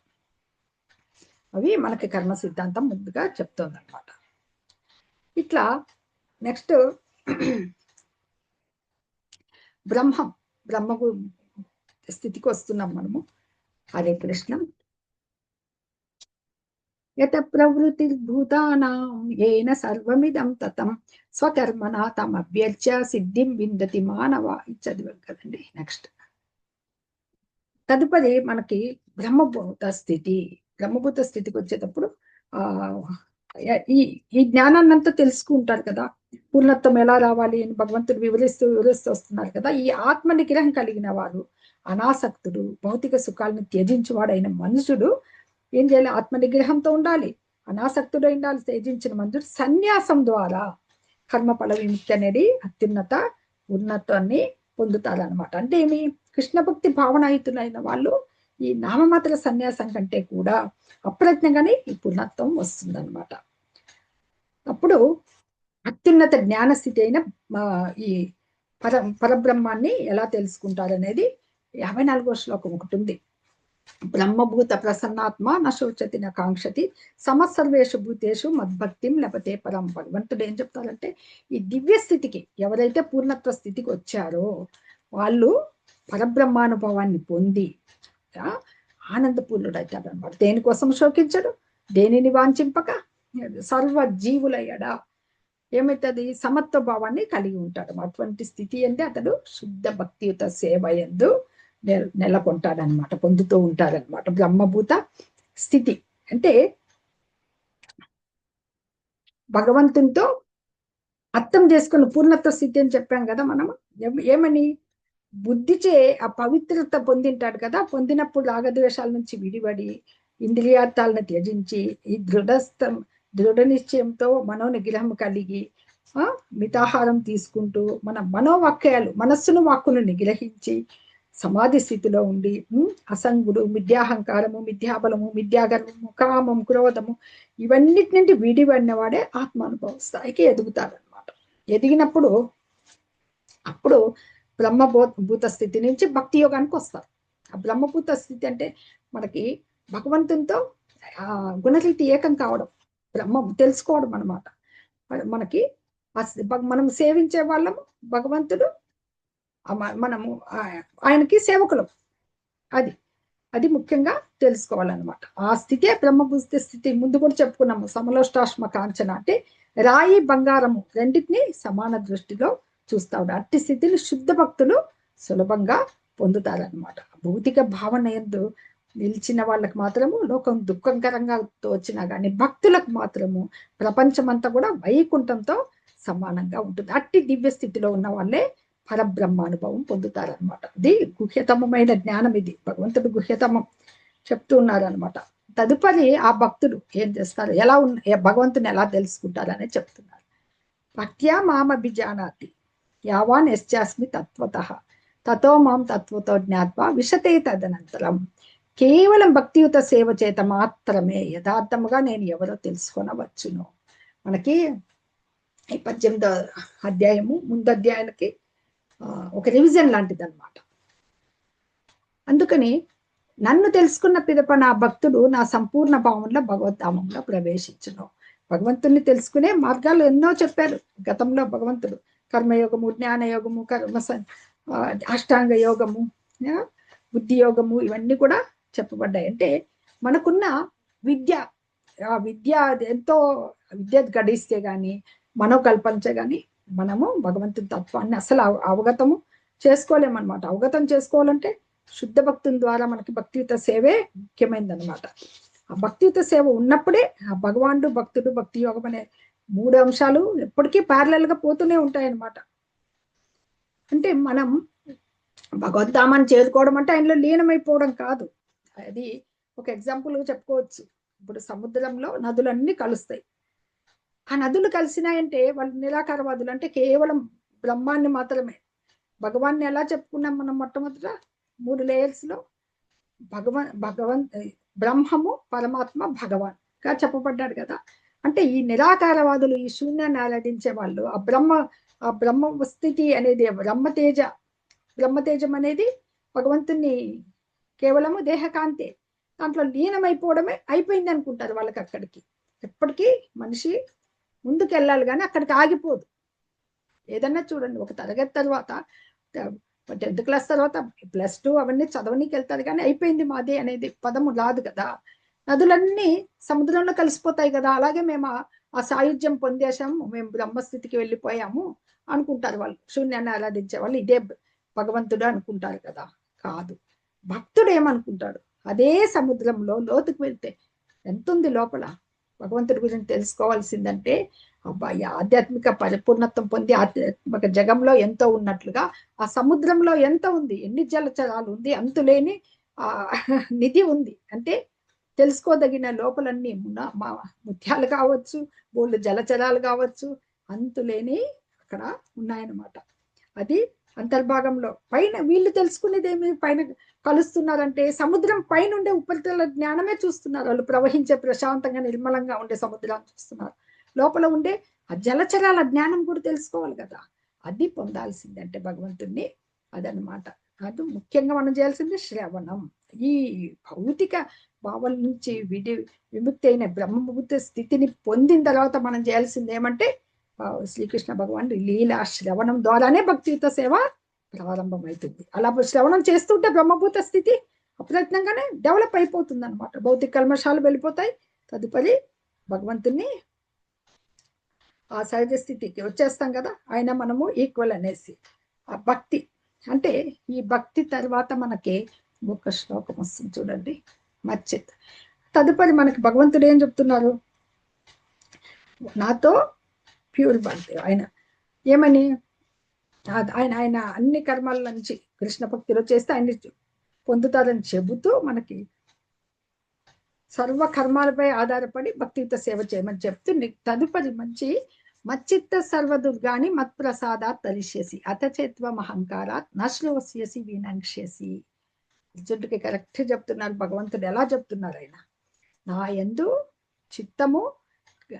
అవి మనకి కర్మ సిద్ధాంతం ముందుగా చెప్తుంది అనమాట. ఇట్లా నెక్స్ట్ బ్రహ్మకు స్థితికి వస్తున్నాం మనము. హరే కృష్ణ. యత ప్రవృతిర్భూతానాం ఏన సర్వమిదం తతం స్వకర్మణ తమభ్యర్చ్య సిద్ధిం విందతి మానవ. చదివాం కదండి. నెక్స్ట్ తదుపరి మనకి బ్రహ్మభూత స్థితికి వచ్చేటప్పుడు ఈ ఈ జ్ఞానాన్నంతా తెలుసుకుంటారు కదా. పూర్ణత్వం ఎలా రావాలి అని భగవంతుడు వివరిస్తూ వస్తున్నారు కదా. ఈ ఆత్మ నిగ్రహం కలిగిన వారు, అనాసక్తుడు, భౌతిక సుఖాలను త్యజించువాడైన మనుషుడు ఏం చేయాలి? ఆత్మ నిగ్రహంతో ఉండాలి, అనాసక్తుడు ఉండాలి. త్యజించిన మనుషుడు సన్యాసం ద్వారా కర్మఫల విముక్తి అనేది అత్యున్నత ఉన్నతాన్ని పొందుతారనమాట. అంటే ఏమి? కృష్ణ భక్తి భావనాయుతులైన వాళ్ళు ఈ నామమాత్ర సన్యాసం కంటే కూడా అప్రజ్ఞగానే ఈ పూర్ణత్వం వస్తుందన్నమాట. అప్పుడు అత్యున్నత జ్ఞానస్థితి అయిన ఈ పరబ్రహ్మాన్ని ఎలా తెలుసుకుంటారనేది 54వ శ్లోకం ఒకటి ఉంది. బ్రహ్మభూత ప్రసన్నాత్మ నశోచతి కాంక్షతి సమసర్వేషు భూతేషు మద్భక్తిం లభతే పరం. భగవంతుడు ఏం చెప్తారంటే ఈ దివ్య స్థితికి ఎవరైతే పూర్ణత్వ స్థితికి వచ్చారో వాళ్ళు పరబ్రహ్మానుభవాన్ని పొంది ఆనందపూర్ణుడైతాడు అనమాట. దేనికోసం శోకించడు, దేనిని వాంఛింపక సర్వ జీవుల ఎడ ఏమైతుంది? సమత్వ భావాన్ని కలిగి ఉంటాడు. అటువంటి స్థితి అంటే అతడు శుద్ధ భక్తియుత సేవ యందు నెలకొంటాడనమాట, పొందుతూ ఉంటారనమాట. బ్రహ్మభూత స్థితి అంటే భగవంతునితో అర్థం చేసుకున్న పూర్ణత్వ స్థితి అని చెప్పాం కదా మనం. ఏమని? బుద్ధిచే ఆ పవిత్రత పొందింటాడు కదా. పొందినప్పుడు రాగద్వేషాల నుంచి విడిపడి ఇంద్రియార్థాలను త్యజించి ఈ దృఢ నిశ్చయంతో మనోనిగ్రహం కలిగి మితాహారం తీసుకుంటూ మన మనోవాక్యాలు మనస్సును వాక్కును నిగ్రహించి సమాధి స్థితిలో ఉండి అసంగుడు, మిథ్యాహంకారము, మిథ్యాబలము, మిథ్యాగర్వము, కామం, క్రోధము ఇవన్నిటి నుండి విడిపడిన వాడే ఆత్మానుభవ స్థాయికి ఎదుగుతారనమాట. ఎదిగినప్పుడు అప్పుడు బ్రహ్మభూత స్థితి నుంచి భక్తి యోగానికి వస్తారు. ఆ బ్రహ్మభూత స్థితి అంటే మనకి భగవంతునితో గుణరీతి ఏకం కావడం, బ్రహ్మం తెలుసుకోవడం అనమాట. మనకి మనం సేవించే వాళ్ళము, భగవంతుడు మనము ఆయనకి సేవకులం. అది అది ముఖ్యంగా తెలుసుకోవాలన్నమాట. ఆ స్థితే బ్రహ్మభూత స్థితి. ముందు కూడా చెప్పుకున్నాము, సమలోష్టాశ్మ కాంచన అంటే రాయి బంగారము రెండింటినీ సమాన దృష్టిలో చూస్తాడు. అట్టి స్థితిని శుద్ధ భక్తులు సులభంగా పొందుతారనమాట. భౌతిక భావన యందు నిలిచిన వాళ్ళకి మాత్రము లోకం దుఃఖకరంగా తోచినా కానీ భక్తులకు మాత్రము ప్రపంచమంతా కూడా వైకుంఠంతో సమానంగా ఉంటుంది. అట్టి దివ్య స్థితిలో ఉన్న వాళ్ళే పరబ్రహ్మానుభవం పొందుతారనమాట. ఇది గుహ్యతమైన జ్ఞానం. ఇది భగవంతుడు గుహ్యతమం చెప్తూ ఉన్నారనమాట. తదుపరి ఆ భక్తుడు ఏం చేస్తారు, ఎలా భగవంతుని ఎలా తెలుసుకుంటారనే చెప్తున్నారు. భక్త్యా మామభిజానాతి యావాన్ యశ్చాస్మి తత్వతః తతో మాం తత్వతో జ్ఞాత్వా విశతే తదనంతరం. కేవలం భక్తియుత సేవ చేత మాత్రమే యథార్థముగా నేను ఎవరో తెలుసుకొనవచ్చును. మనకి ఈ 18వ అధ్యాయము ముందు అధ్యాయానికి ఒక రివిజన్ లాంటిది అనమాట. అందుకని నన్ను తెలుసుకున్న పిదప నా భక్తుడు నా సంపూర్ణ భావంలో భగవద్ధామంలో ప్రవేశించును. భగవంతుని తెలుసుకునే మార్గాలు ఎన్నో చెప్పారు గతంలో భగవంతుడు. కర్మయోగము, జ్ఞానయోగము, అష్టాంగ యోగము, బుద్ధి యోగము, ఇవన్నీ కూడా చెప్పబడ్డాయి. అంటే మనకున్న విద్య, ఆ విద్య ఎంతో విద్య గడిస్తే గాని మనోకల్పంచే గాని మనము భగవంతుని తత్వాన్ని అసలు అవగతము చేసుకోలేమన్నమాట. అవగతం చేసుకోవాలంటే శుద్ధ భక్తుని ద్వారా మనకి భక్తియుత సేవే ముఖ్యమైనదనమాట. ఆ భక్తియుత సేవ ఉన్నప్పుడే ఆ భగవానుడు, భక్తుడు, భక్తి యోగం అనే 3 అంశాలు ఎప్పటికీ ప్యారలల్ గా పోతూనే ఉంటాయన్నమాట. అంటే మనం భగవద్ధామాన్ని చేరుకోవడం అంటే ఆయనలో లీనమైపోవడం కాదు. అది ఒక ఎగ్జాంపుల్ చెప్పుకోవచ్చు. ఇప్పుడు సముద్రంలో నదులన్నీ కలుస్తాయి. ఆ నదులు కలిసినాయంటే వాళ్ళు నిరాకారవాదులు, అంటే కేవలం బ్రహ్మాన్ని మాత్రమే. భగవాన్ని ఎలా చెప్పుకున్నాం మనం? మొట్టమొదట 3 లేయర్స్ లో బ్రహ్మము, పరమాత్మ, భగవాన్ గా చెప్పబడ్డాడు కదా. అంటే ఈ నిరాకారవాదులు, ఈ శూన్యాన్ని ఆరాధించే వాళ్ళు ఆ బ్రహ్మ స్థితి అనేది బ్రహ్మతేజం అనేది భగవంతుని కేవలము దేహకాంతే, దాంట్లో లీనమైపోవడమే అయిపోయింది అనుకుంటారు. వాళ్ళకి అక్కడికి ఎప్పటికీ మనిషి ముందుకు వెళ్ళాలి కానీ అక్కడికి ఆగిపోదు. ఏదన్నా చూడండి, ఒక తరగతి తర్వాత 10th క్లాస్ తర్వాత +2 అవన్నీ చదవనీకి వెళ్తారు కానీ అయిపోయింది మాది అనేది పదము రాదు కదా. నదులన్నీ సముద్రంలో కలిసిపోతాయి కదా. అలాగే మేము ఆ సాయుధ్యం పొందేశాము, మేము బ్రహ్మస్థితికి వెళ్ళిపోయాము అనుకుంటారు వాళ్ళు. శూన్యాన్ని ఆరాధించే వాళ్ళు ఇదే భగవంతుడు అనుకుంటారు కదా. కాదు, భక్తుడు ఏమనుకుంటాడు? అదే సముద్రంలో లోతుకు వెళ్తే ఎంత ఉంది లోపల. భగవంతుడి గురించి తెలుసుకోవాల్సిందంటే అబ్బాయి ఆధ్యాత్మిక పరిపూర్ణత్వం పొంది ఆధ్యాత్మిక జగంలో ఎంతో ఉన్నట్లుగా ఆ సముద్రంలో ఎంత ఉంది, ఎన్ని జలచరాలు ఉంది, అంతులేని ఆ నిధి ఉంది. అంటే తెలుసుకోదగిన లోపలన్నీ ముత్యాలు కావచ్చు, బోళ్ళు జలచరాలు కావచ్చు, అంతులేని అక్కడ ఉన్నాయన్నమాట. అది అంతర్భాగంలో. పైన వీళ్ళు తెలుసుకునేది ఏమి? పైన కలుస్తున్నారంటే సముద్రం పైన ఉండే ఉపరితల జ్ఞానమే చూస్తున్నారు వాళ్ళు. ప్రవహించే ప్రశాంతంగా నిర్మలంగా ఉండే సముద్రాన్ని చూస్తున్నారు. లోపల ఉండే ఆ జలచరాల జ్ఞానం కూడా తెలుసుకోవాలి కదా. అది పొందాల్సిందంటే భగవంతుణ్ణి, అదనమాట. అది ముఖ్యంగా మనం చేయాల్సింది శ్రవణం. ఈ భౌతిక భావం నుంచి విముక్తి అయిన బ్రహ్మభూత స్థితిని పొందిన తర్వాత మనం చేయాల్సింది ఏమంటే శ్రీకృష్ణ భగవానుడు లీలా శ్రవణం ద్వారానే భక్తియుత సేవ ప్రారంభమవుతుంది. అలా శ్రవణం చేస్తుంటే బ్రహ్మభూత స్థితి అప్రయత్నంగానే డెవలప్ అయిపోతుంది అనమాట. భౌతిక కల్మషాలు వెళ్ళిపోతాయి. తదుపరి భగవంతుని ఆ సహజ స్థితికి వచ్చేస్తాం కదా. ఆయన మనము ఈక్వల్ అనేసి ఆ భక్తి అంటే ఈ భక్తి తర్వాత మనకి ఒక శ్లోకం వస్తుంది చూడండి, మచ్చిత్. తదుపరి మనకి భగవంతుడు ఏం చెప్తున్నారు? నాతో ప్యూర్ భక్తి. ఆయన ఏమని ఆయన అన్ని కర్మాల నుంచి కృష్ణ భక్తిలో చేస్తే ఆయన పొందుతారని చెబుతూ మనకి సర్వ కర్మాలపై ఆధారపడి భక్తియుత సేవ చేయమని చెప్తూ తదుపరి మంచి మచ్చిత్త సర్వదుర్గాని మత్ప్రసాదాత్ తరిష్యసి అతచేత్వం అహంకారాత్ నశ్లోస్యసి వినంక్ష్యసి. అర్జునుడికి కరెక్ట్ చెప్తున్నారు భగవంతుడు. ఎలా చెప్తున్నారు ఆయన? నా యందు చిత్తము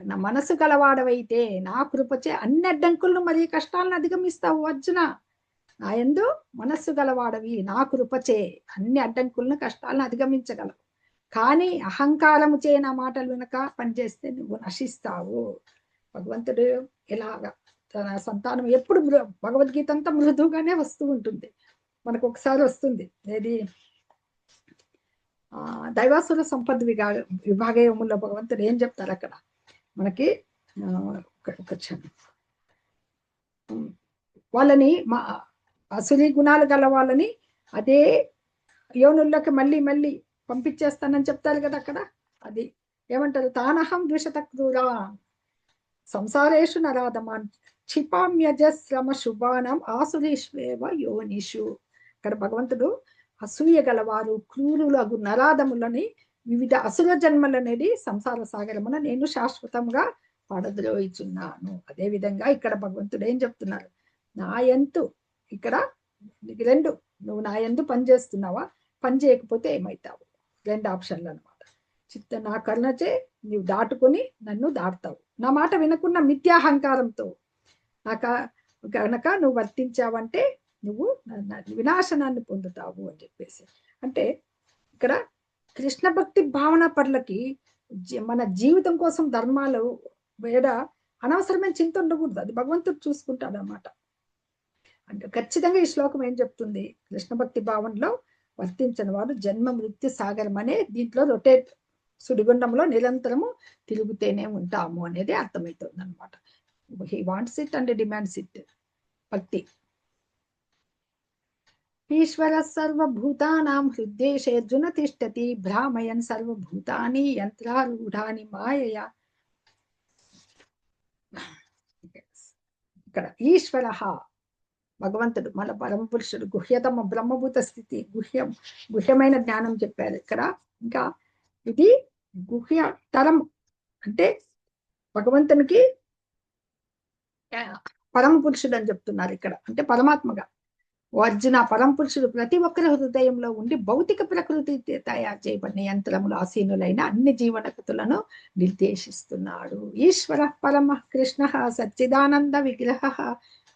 నా మనసు గలవాడవైతే నా కృపచే అన్ని అడ్డంకులను మరియు కష్టాలను అధిగమిస్తావు అర్జున. నా యందు మనస్సు గలవాడవి, నా కృపచే అన్ని అడ్డంకులను కష్టాలను అధిగమించగలవు. కానీ అహంకారము చే నా మాటలు వినక పనిచేస్తే నువ్వు నశిస్తావు. భగవంతుడు ఇలాగా తన సంతానం ఎప్పుడు భగవద్గీత అంతా మృదువుగానే వస్తూ ఉంటుంది. మనకు ఒకసారి వస్తుంది ఏది దైవాసుర సంపద విభాగయములో భగవంతుడు ఏం చెప్తారు అక్కడ మనకి ఒక క్షణం వాళ్ళని అసురీ గుణాలు గల వాళ్ళని అదే యోనుల్లోకి మళ్ళీ మళ్ళీ పంపించేస్తానని చెప్తారు కదా అక్కడ. అది ఏమంటారు? తానహం ద్విషత క్రూరా సంసారేషు నరాధమాన్ క్షిపామ్యజశ్రమ శుభానం ఆసురీష్వేవ యోనిషు. ఇక్కడ భగవంతుడు అసూయ గలవారు క్రూరులగు నరాధములని వివిధ అసుర జన్మలనేది సంసార సాగరమున నేను శాశ్వతంగా పడద్రోయిచున్నాను. అదే విధంగా ఇక్కడ భగవంతుడు ఏం చెప్తున్నారు? నా యందు ఇక్కడ నీకు రెండు, నువ్వు నా యందు పని చేస్తున్నావా, పని చేయకపోతే ఏమవుతావు, రెండు ఆప్షన్లు అనమాట. నా కరుణచే నీవు దాటుకొని నన్ను దాటుతావు, నా మాట వినకుండా మిథ్యాహంకారంతో నాక గనక నువ్వు వర్తించావంటే నువ్వు వినాశనాన్ని పొందుతావు అని చెప్పేసి. అంటే ఇక్కడ కృష్ణ భక్తి భావన పట్లకి మన జీవితం కోసం ధర్మాలు వేడ అనవసరమైన చింత ఉండకూడదు, అది భగవంతుడు చూసుకుంటాడు అన్నమాట. అంటే ఖచ్చితంగా ఈ శ్లోకం ఏం చెప్తుంది, కృష్ణ భక్తి భావనలో వర్తించని వాడు జన్మ మృత్యు సాగరం అనే దీంట్లో రొటేట్ సుడిగుండంలో నిరంతరము తిరుగుతూనే ఉంటాము అనేది అర్థమవుతుంది అనమాట. He wants it and demands it. భక్తి ఈశ్వర సర్వభూతానాం హృద్దేశేర్జున తిష్టతి భ్రామయన్ సర్వభూతాని యంత్రారూఢాని మాయయా. ఇక్కడ ఈశ్వర భగవంతుడు, మన పరమ పురుషుడు, గుహ్యతమ బ్రహ్మభూత స్థితి, గుహ్యమైన జ్ఞానం చెప్పారు ఇక్కడ. ఇంకా ఇది గుహ్య తరం అంటే భగవంతునికి పరమ పురుషుడు అని చెప్తున్నారు ఇక్కడ, అంటే పరమాత్మగా. అర్జున, పరమ పురుషుడు ప్రతి ఒక్కరి హృదయంలో ఉండి భౌతిక ప్రకృతి తయారు చేయబడిన యంత్రములు ఆసీనులైన అన్ని జీవనకతులను నిర్దేశిస్తున్నాడు. ఈశ్వర పరమ కృష్ణ సచ్చిదానంద విగ్రహ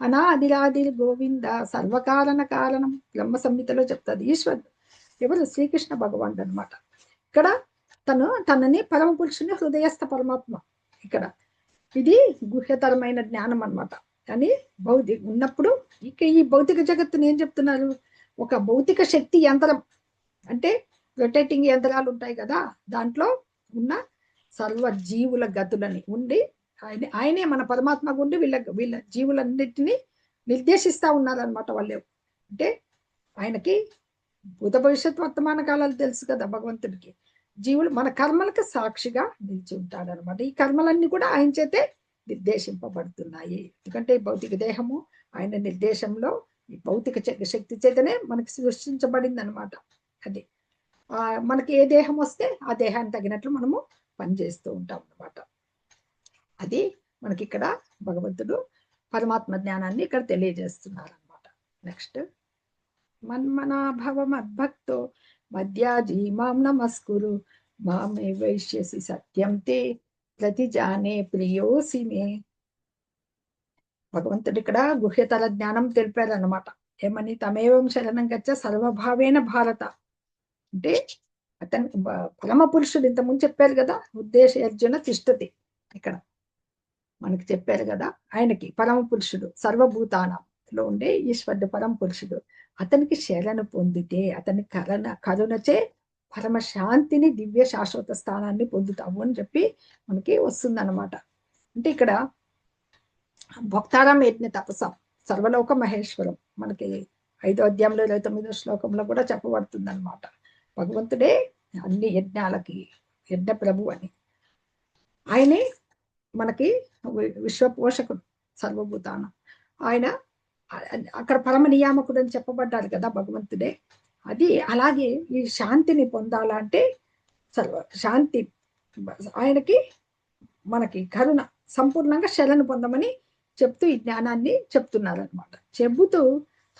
అనాదిరాది గోవింద సర్వకారణ కారణం. బ్రహ్మ సంహితలో చెప్తాది ఈశ్వరుడు ఎవరు, శ్రీకృష్ణ భగవానుడు అనమాట. ఇక్కడ తనని పరమ పురుషుని హృదయస్థ పరమాత్మ. ఇక్కడ ఇది గుహ్యతరమైన జ్ఞానం అనమాట. కానీ భౌతిక ఉన్నప్పుడు ఇక ఈ భౌతిక జగత్తుని ఏం చెప్తున్నారు, ఒక భౌతిక శక్తి యంత్రం అంటే రొటేటింగ్ యంత్రాలు ఉంటాయి కదా, దాంట్లో ఉన్న సర్వ జీవుల గతులని ఉండి ఆయనే మన పరమాత్మ గుండి వీళ్ళ జీవులన్నిటినీ నిర్దేశిస్తా ఉన్నారనమాట వాళ్ళు. అంటే ఆయనకి భూత భవిష్యత్ వర్తమాన కాలాలు తెలుసు కదా భగవంతుడికి. జీవులు మన కర్మలకు సాక్షిగా నిలిచి ఉంటాడు అనమాట. ఈ కర్మలన్నీ కూడా ఆయన చేతే నిర్దేశింపబడుతున్నాయి. ఎందుకంటే ఈ భౌతిక దేహము ఆయన నిర్దేశంలో ఈ భౌతిక శక్తి చేతనే మనకి సృష్టించబడింది అనమాట. అది మనకి ఏ దేహం వస్తే ఆ దేహానికి తగినట్లు మనము పనిచేస్తూ ఉంటాం అనమాట. అది మనకి ఇక్కడ భగవంతుడు పరమాత్మ జ్ఞానాన్ని ఇక్కడ తెలియజేస్తున్నారు అనమాట. నెక్స్ట్, మన్మనాభవ మద్భక్తో మధ్యాజీ మాం నమస్కురు మామే వైశ్యసి సత్యం తే ప్రతి జానే ప్రియోసి మే. భగవంతుడు ఇక్కడ గుహ్యతర జ్ఞానం తెలిపారు అనమాట. ఏమని, తమేవం శరణం గచ్చ సర్వభావేన భారత. అంటే అతను పరమ పురుషుడు ఇంతకుముందు చెప్పారు కదా, ఉద్దేశ అర్జున తిష్టతి. ఇక్కడ మనకి చెప్పారు కదా, ఆయనకి పరమ పురుషుడు సర్వభూతానంలో ఉండే ఈశ్వరుడు పరమ పురుషుడు. అతనికి శరణు పొందితే అతని కరుణచే పరమ శాంతిని దివ్య శాశ్వత స్థానాన్ని పొందుతావు అని చెప్పి మనకి వస్తుంది అనమాట. అంటే ఇక్కడ భక్తారాం యజ్ఞ తపసం సర్వలోక మహేశ్వరం మనకి 5వ అధ్యాయంలో 29వ శ్లోకంలో కూడా చెప్పబడుతుంది అనమాట. భగవంతుడే అన్ని యజ్ఞాలకి యజ్ఞ ప్రభు అని. ఆయనే మనకి విశ్వపోషకుడు సర్వభూతానం. ఆయన అక్కడ పరమ నియామకుడు అని చెప్పబడ్డారు కదా భగవంతుడే. అది అలాగే ఈ శాంతిని పొందాలంటే శాంతి ఆయనకి మనకి కరుణ సంపూర్ణంగా శరణు పొందమని చెప్తూ ఈ జ్ఞానాన్ని చెప్తున్నారనమాట. చెబుతూ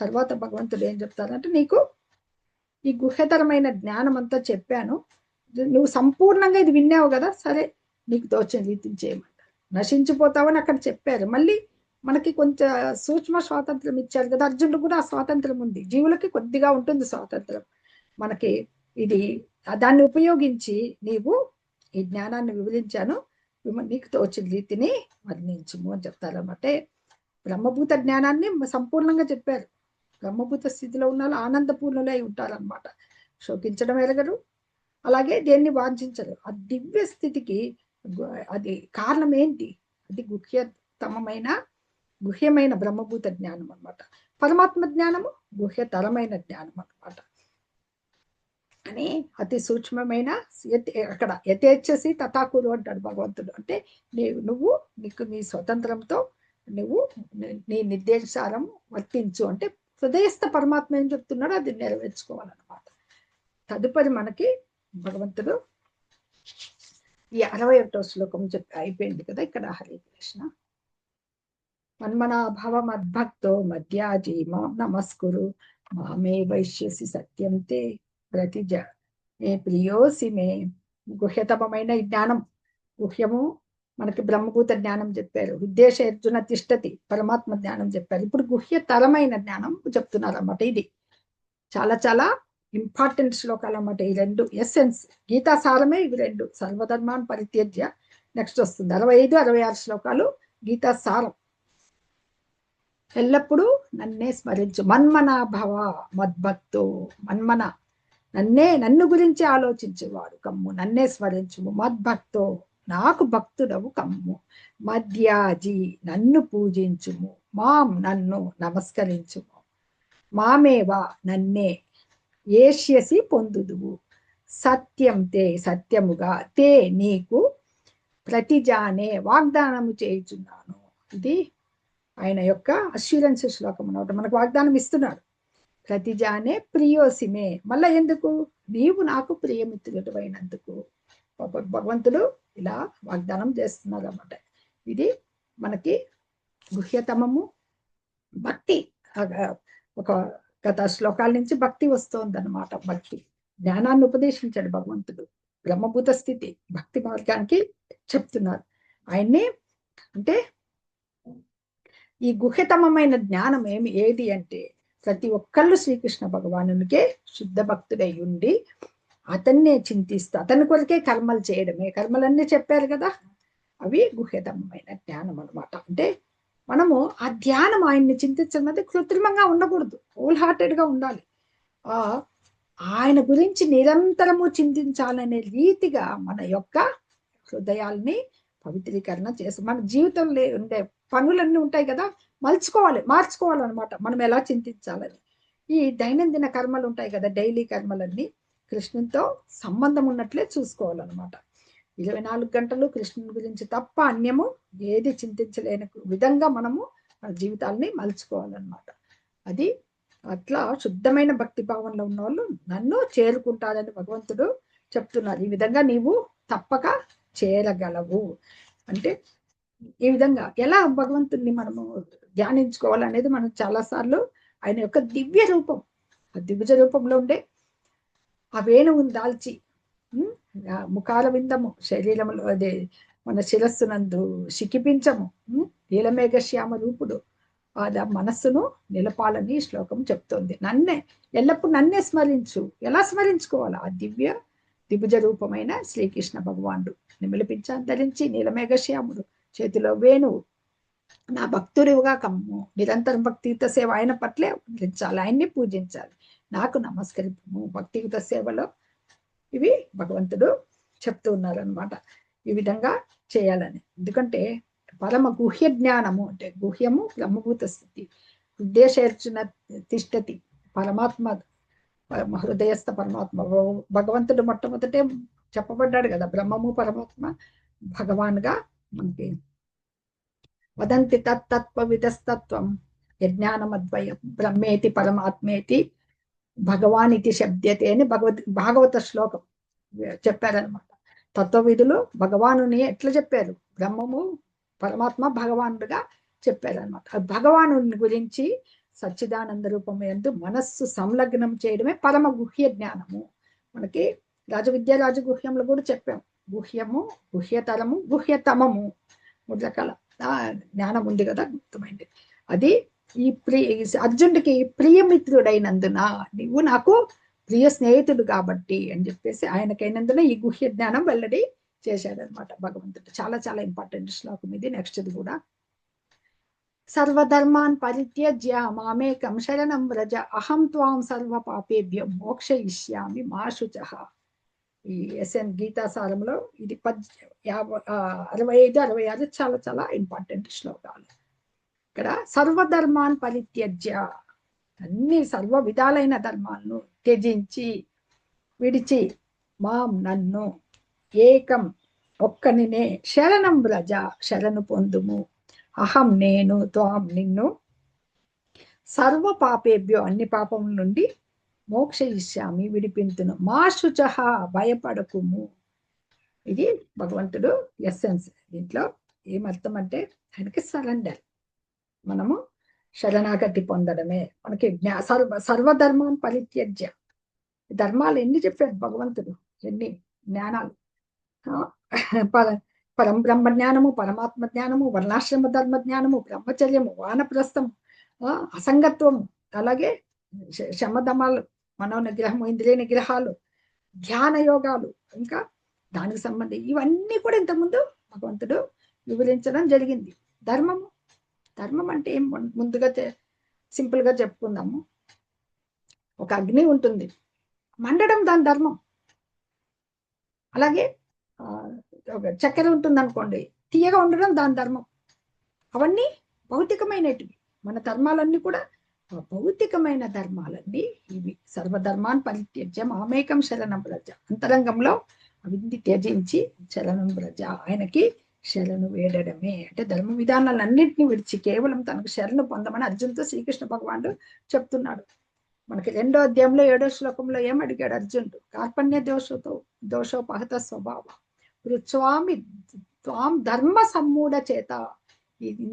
తర్వాత భగవంతుడు ఏం చెప్తారంటే, నీకు ఈ గుహ్యతరమైన జ్ఞానం అంతా చెప్పాను, నువ్వు సంపూర్ణంగా ఇది విన్నావు కదా, సరే నీకు తోచిన రీతిని చేయమంటారు. నశించిపోతావని అక్కడ చెప్పారు. మళ్ళీ మనకి కొంచెం సూక్ష్మ స్వాతంత్రం ఇచ్చారు కదా, అర్జునుడు కూడా ఆ స్వాతంత్రం ఉంది. జీవులకి కొద్దిగా ఉంటుంది స్వాతంత్రం. మనకి ఇది దాన్ని ఉపయోగించి నీవు ఈ జ్ఞానాన్ని వివరించాను, నీకు తోచిన రీతిని వర్ణించుము అని చెప్తారన్నమాట. బ్రహ్మభూత జ్ఞానాన్ని సంపూర్ణంగా చెప్పారు. బ్రహ్మభూత స్థితిలో ఉన్న ఆనందపూర్ణులై ఉంటారనమాట. శోకించడం ఎరగరు, అలాగే దేన్ని వాంఛించరు. ఆ దివ్య స్థితికి అది కారణం ఏంటి, అది గుహ్యమైన బ్రహ్మభూత జ్ఞానం అనమాట. పరమాత్మ జ్ఞానము గుహ్యతరమైన జ్ఞానం అనమాట. అని అతి సూక్ష్మమైన అక్కడ యథేచ్ఛసి తథాకురు అంటాడు భగవంతుడు. అంటే నువ్వు నీ స్వతంత్రంతో నువ్వు నీ నిర్దేశాలను వర్తించు. అంటే హృదయస్థ పరమాత్మ ఏం చెప్తున్నాడో అది నెరవేర్చుకోవాలన్నమాట. తదుపరి మనకి భగవంతుడు ఈ 61వ శ్లోకం అయిపోయింది కదా ఇక్కడ. హరే కృష్ణ. మన్మనా భవ మద్భక్తో మధ్యాజీ మాం నమస్కురు మామే వైశ్యసి సత్యం తే ప్రతిజ మే ప్రియోసి మే. గుహ్యతమమైన జ్ఞానం, గుహ్యము మనకి బ్రహ్మభూత జ్ఞానం చెప్పారు. ఉద్దేశర్జున తిష్టతి పరమాత్మ జ్ఞానం చెప్పారు. ఇప్పుడు గుహ్యతరమైన జ్ఞానం చెప్తున్నారు అన్నమాట. ఇది చాలా చాలా ఇంపార్టెంట్ శ్లోకాలు అన్నమాట. ఈ రెండు ఎస్సెన్స్, గీతా సారమే ఇవి రెండు. సర్వధర్మాన్ పరిత్యజ్య నెక్స్ట్ వస్తుంది 65, 66 శ్లోకాలు గీతా సారం. ఎల్లప్పుడూ నన్నే స్మరించు. మన్మన భవ మద్భక్తో, మన్మన నన్ను గురించి ఆలోచించేవాడు కమ్ము, నన్నే స్మరించుము. మద్భక్తో నాకు భక్తుడవు కమ్ము. మధ్యాజీ నన్ను పూజించుము. మాం నన్ను నమస్కరించుము. మామేవా నన్నే ఏష్యసి పొందుదువు. సత్యం తే సత్యముగా, తే నీకు ప్రతిజానే వాగ్దానము చేయుచున్నాను. ఇది ఆయన యొక్క అష్యూరెన్స్ శ్లోకం అన్నమాట. మనకు వాగ్దానం ఇస్తున్నాడు. ప్రతిజానే ప్రియోసిమే, మళ్ళా ఎందుకు? నీవు నాకు ప్రియమిత్రుడు అయినందుకు భగవంతుడు ఇలా వాగ్దానం చేస్తున్నారు అన్నమాట. ఇది మనకి గుహ్యతమము భక్తి. ఒక గత శ్లోకాల నుంచి భక్తి వస్తోందన్నమాట. భక్తి జ్ఞానాన్ని ఉపదేశించాడు భగవంతుడు. బ్రహ్మభూత స్థితి భక్తి మార్గానికి చెప్తున్నారు ఆయన్ని. అంటే ఈ గుహ్యతమమైన జ్ఞానం ఏది అంటే, ప్రతి ఒక్కళ్ళు శ్రీకృష్ణ భగవానునికే శుద్ధ భక్తుడై ఉండి అతన్నే చింతిస్తూ అతని కొరకే కర్మలు చేయడమే. కర్మలన్నీ చెప్పారు కదా, అవి గుహ్యతమమైన జ్ఞానం అనమాట. అంటే మనము ఆ ధ్యానం ఆయన్ని చింతించడం కృత్రిమంగా ఉండకూడదు, హోల్ హార్టెడ్ గా ఉండాలి. ఆయన గురించి నిరంతరము చింతించాలనే రీతిగా మన యొక్క హృదయాల్ని పవిత్రీకరణ చేసి, మన జీవితంలో ఉండే పనులన్నీ ఉంటాయి కదా, మార్చుకోవాలన్నమాట. మనం ఎలా చింతించాలని ఈ దైనందిన కర్మలు ఉంటాయి కదా, డైలీ కర్మలన్నీ కృష్ణునితో సంబంధం ఉన్నట్లే చూసుకోవాలన్నమాట. 24 గంటలు కృష్ణుని గురించి తప్ప అన్యము ఏది చింతించలేని విధంగా మనము మన జీవితాలని మలుచుకోవాలన్నమాట. అది అట్లా శుద్ధమైన భక్తి భావంలో ఉన్న వాళ్ళు నన్ను చేరుకుంటారని భగవంతుడు చెప్తున్నారు. ఈ విధంగా నీవు తప్పక చేరగలవు. అంటే ఈ విధంగా ఎలా భగవంతుణ్ణి మనము ధ్యానించుకోవాలనేది మనం చాలాసార్లు ఆయన యొక్క దివ్య రూపం, ఆ దివ్య రూపంలో ఉండే ఆ వేణువుని దాల్చి ముఖాల విందము శరీరములో అదే మన శిరస్సునందు శిఖిపించము నీలమేఘ శ్యామ రూపుడు ఆ మనస్సును నిలపాలని శ్లోకం చెప్తోంది. ఎల్లప్పుడు నన్నే స్మరించు. ఎలా స్మరించుకోవాలి? ఆ దివ్య రూపమైన శ్రీకృష్ణ భగవానుడు నిమిలిపించాన్ని ధరించి నీలమేఘ శ్యాముడు చేతిలో వేణువు, నా భక్తుడివిగా కమ్ము. నిరంతరం భక్తియుత సేవ ఆయన పట్లే ఉంచాలి, ఆయన్ని పూజించాలి, నాకు నమస్కరింపు. భక్తియుత సేవలో ఇవి భగవంతుడు చెప్తూ ఉన్నారనమాట. ఈ విధంగా చేయాలని. ఎందుకంటే పరమ గుహ్య జ్ఞానము అంటే గుహ్యము బ్రహ్మభూత స్థితి. ఉద్దేశర్జున తిష్టతి పరమాత్మ, హృదయస్థ పరమాత్మ. భగవంతుడు మొట్టమొదటే చెప్పబడ్డాడు కదా, బ్రహ్మము పరమాత్మ భగవాన్గా మనకి. వదంతి తత్తత్వ విధస్తత్వం యజ్ఞానమద్వయం బ్రహ్మేతి పరమాత్మేతి భగవాన్ ఇది శబ్దతే అని భాగవత శ్లోకం చెప్పారనమాట. తత్వవిధులు భగవానుని ఎట్లా చెప్పారు? బ్రహ్మము పరమాత్మ భగవానుడుగా చెప్పారనమాట. భగవాను గురించి సచ్చిదానంద రూపం ఎందు మనస్సు సంలగ్నం చేయడమే పరమ గుహ్య జ్ఞానము. మనకి రాజవిద్య రాజగుహ్యంలో కూడా చెప్పాం. గుహ్యము, గుహ్యతరము, గుహ్యతమము 3 రకాల జ్ఞానం ఉంది కదా, గుప్తమైంది. అది ఈ అర్జునుడికి ప్రియమిత్రుడైనందున, నువ్వు నాకు ప్రియ స్నేహితుడు కాబట్టి అని చెప్పేసి ఆయనకైనందున ఈ గుహ్య జ్ఞానం వెల్లడి చేశాడనమాట భగవంతుడు. చాలా చాలా ఇంపార్టెంట్ శ్లోకం ఇది. నెక్స్ట్ది కూడా సర్వధర్మాన్ పరిత్యజ్య మామేకం శరణం వ్రజ అహం త్వాం సర్వ పాపేభ్యో మోక్షయిష్యామి మా శుచః. ఈ ఎస్ఎన్ గీతాసారంలో ఇది 65, 66 చాలా చాలా ఇంపార్టెంట్ శ్లోకాలు. ఇక్కడ సర్వధర్మాన్ పరిత్యజ్య, అన్ని సర్వ విధాలైన ధర్మాలను త్యజించి విడిచి, మాం నన్ను, ఏకం ఒక్కనినే, శరణం వ్రజ శరణు పొందుము, అహం నేను, త్వాం నిన్ను, సర్వ పాపేభ్యో అన్ని పాపముల నుండి, మోక్షయిష్యామి విడిపింతును, మా శుచః భయపడకుము. ఇది భగవంతుడు ఎస్సెన్స్. దీంట్లో ఏమర్థం అంటే ఆయనకి సరెండర్. మనము శరణాగతి పొందడమే. మనకి సర్వధర్మాన్ పరిత్యజ్య, ధర్మాలు ఎన్ని చెప్పారు భగవంతుడు, ఎన్ని జ్ఞానాలు. పరం బ్రహ్మ జ్ఞానము, పరమాత్మ జ్ఞానము, వర్ణాశ్రమ ధర్మ జ్ఞానము, బ్రహ్మచర్యము, వానప్రస్థము, అసంగత్వము, అలాగే శమధమాలు, మనో నిగ్రహము, ఇంద్రియ నిగ్రహాలు, ధ్యాన యోగాలు, ఇంకా దానికి సంబంధించి ఇవన్నీ కూడా ఇంతకుముందు భగవంతుడు వివరించడం జరిగింది. ధర్మము, ధర్మం అంటే ఏం ముందుగా సింపుల్ గా చెప్పుకుందాము. ఒక అగ్ని ఉంటుంది, మండడం దాని ధర్మం. అలాగే చక్కెర ఉంటుంది అనుకోండి, తీయగా ఉండడం దాని ధర్మం. అవన్నీ భౌతికమైనటివి. మన ధర్మాలన్నీ కూడా భౌతికమైన ధర్మాలన్నీ ఇవి. సర్వధర్మాన్ పరిత్యజ్య మామేకం శరణం వ్రజ, అంతరంగంలో అవింది త్యజించి శరణం వ్రజ, ఆయనకి శరణు వేడడమే. అంటే ధర్మ విధానాలన్నింటినీ విడిచి కేవలం తనకు శరణు పొందమని అర్జున్తో శ్రీకృష్ణ భగవానుడు చెప్తున్నాడు. మనకి 2వ అధ్యాయంలో 7వ శ్లోకంలో ఏం అడిగాడు అర్జునుడు? కార్పణ్య దోషోపహత స్వభావ రుచ్వామి త్వాం ధర్మ సమ్మూఢ చేత,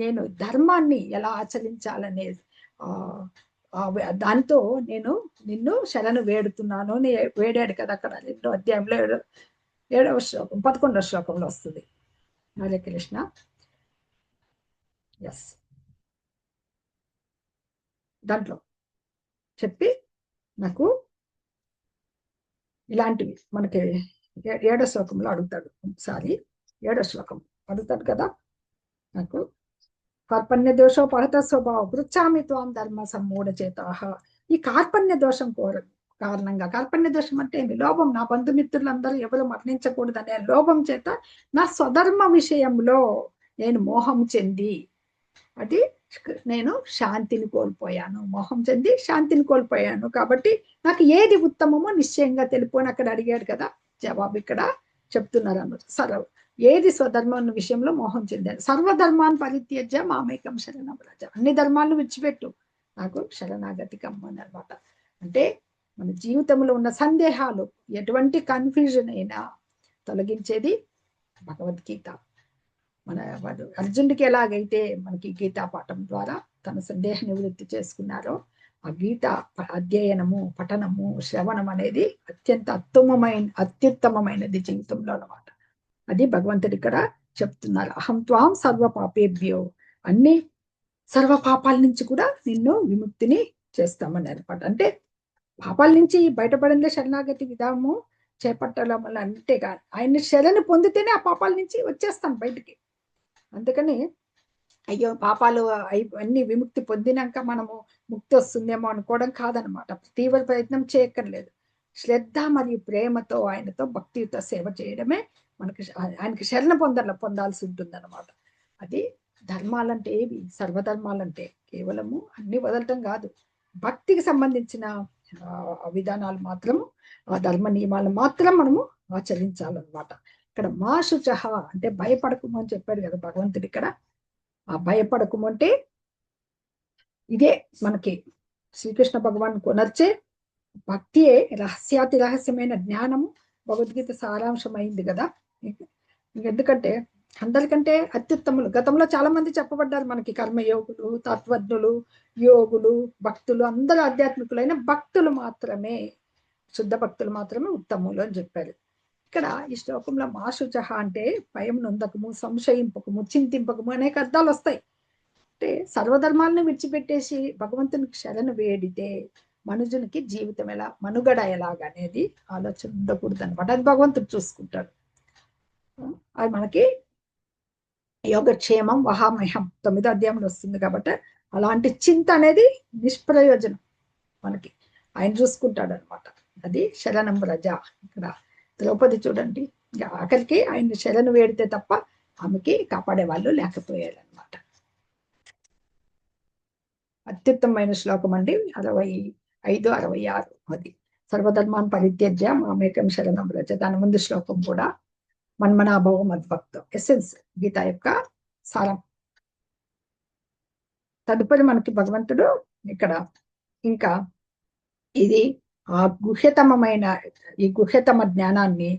నేను ధర్మాన్ని ఎలా ఆచరించాలనేది దాంతో నేను నిన్ను శరణు వేడుతున్నాను అని వేడాడు కదా అక్కడ 2వ అధ్యాయంలో 7వ శ్లోకం 11వ శ్లోకంలో వస్తుంది. హరే కృష్ణ. ఎస్, దాంట్లో చెప్పి నాకు ఇలాంటివి మనకి 7వ శ్లోకంలో అడుగుతాడు. ఒకసారి 7వ శ్లోకం అడుగుతాడు కదా, నాకు కార్పణ్య దోషోపహత స్వభావ పృచ్ఛామి త్వాం ధర్మ సమ్మూఢ చేతాహ. ఈ కార్పణ్య దోషం కారణంగా, కార్పణ్య దోషం అంటే ఏమి? లోభం. నా బంధుమిత్రులందరూ ఎవరు మరణించకూడదనే లోభం చేత నా స్వధర్మ విషయంలో నేను మోహం చెంది, అది నేను శాంతిని కోల్పోయాను. మోహం చెంది శాంతిని కోల్పోయాను. కాబట్టి నాకు ఏది ఉత్తమమో నిశ్చయంగా తెలుపు అని అక్కడ అడిగాడు కదా. జవాబు ఇక్కడ చెప్తున్నారు అన్నమాట. ఏది స్వధర్మం విషయంలో మోహం చెందాను. సర్వధర్మాన్ని పరిత్యజ్య మామేకం శరణం వ్రజ, అన్ని ధర్మాలను విడిచిపెట్టు, నాకు శరణాగతి కమ్మని అనమాట. అంటే మన జీవితంలో ఉన్న సందేహాలు, ఎటువంటి కన్ఫ్యూజన్ అయినా తొలగించేది భగవద్గీత. మన అర్జునుడికి ఎలాగైతే మనకి గీతా పాఠం ద్వారా తన సందేహ నివృత్తి చేసుకున్నారో, ఆ గీత అధ్యయనము, పఠనము, శ్రవణం అనేది అత్యుత్తమమైనది జీవితంలో అనమాట. అది భగవంతుడు ఇక్కడ చెప్తున్నారు. అహం త్వాం సర్వ పాపేభ్యో, అన్ని సర్వ పాపాల నుంచి కూడా నిన్ను విముక్తిని చేస్తామని అనమాట. అంటే పాపాల నుంచి బయటపడిందే శరణాగతి విధానము చేపట్టడం వల్ల. అంతేగాని ఆయన్ని శరణు పొందితేనే ఆ పాపాల నుంచి వచ్చేస్తాం బయటికి. అందుకని అయ్యో పాపాలు అన్ని విముక్తి పొందినాక మనము ముక్తి వస్తుందేమో అనుకోవడం కాదనమాట. తీవ్ర ప్రయత్నం చేయక్కర్లేదు. శ్రద్ధ మరియు ప్రేమతో ఆయనతో భక్తియుత సేవ చేయడమే మనకి ఆయనకి శరణ పొందాల్సి ఉంటుందన్నమాట. అది ధర్మాలంటే ఏవి? సర్వధర్మాలంటే కేవలము అన్ని వదలటం కాదు, భక్తికి సంబంధించిన విధానాలు మాత్రము, ఆ ధర్మ నియమాలు మాత్రం మనము ఆచరించాలన్నమాట. ఇక్కడ మా శుచహ అంటే భయపడకము అని చెప్పాడు కదా భగవంతుడు ఇక్కడ. ఆ భయపడకము అంటే ఇదే మనకి శ్రీకృష్ణ భగవాన్ కొనర్చే భక్తియే రహస్యాతి రహస్యమైన జ్ఞానము. భగవద్గీత సారాంశమైంది కదా. ఎందుకంటే అందరికంటే అత్యుత్తములు గతంలో చాలా మంది చెప్పబడ్డారు మనకి. కర్మయోగులు, తత్వజ్ఞులు, యోగులు, భక్తులు, అందరూ ఆధ్యాత్మికులైన భక్తులు మాత్రమే, శుద్ధ భక్తులు మాత్రమే ఉత్తములు అని చెప్పారు. ఇక్కడ ఈ శ్లోకంలో మాశుచహ అంటే భయం నొందకము, సంశయింపకము, చింతింపకము అనేక అర్థాలు వస్తాయి. అంటే సర్వధర్మాలను విడిచిపెట్టేసి భగవంతునికి శరణు వేడితే మనుజునికి జీవితం ఎలా, మనుగడ ఎలాగనేది ఆలోచన ఉండకూడదు అనమాట. అది భగవంతుడు చూసుకుంటాడు. అది మనకి యోగక్షేమం వహామహం 9వ అధ్యాయంలో వస్తుంది. కాబట్టి అలాంటి చింత అనేది నిష్ప్రయోజనం. మనకి ఆయన చూసుకుంటాడు అనమాట. అది శరణం వ్రజ. ఇక్కడ ద్రౌపది చూడండి, ఆఖరికి ఆయన శరణు వేడితే తప్ప ఆమెకి కాపాడే వాళ్ళు లేకపోయారు అనమాట. అత్యుత్తమైన శ్లోకం అండి 65, 66. అది సర్వధర్మాన్ పరిత్యజ్య మామేకం శరణం వ్రజ. దాని ముందు శ్లోకం కూడా మన్మనాభవ మద్భక్తం, ఎసెన్స్, గీత యొక్క సారం. తదుపరి మనకి భగవంతుడు ఇక్కడ ఇంకా ఇది ఆ గుహ్యతమమైన ఈ గుహ్యతమ జ్ఞానాన్ని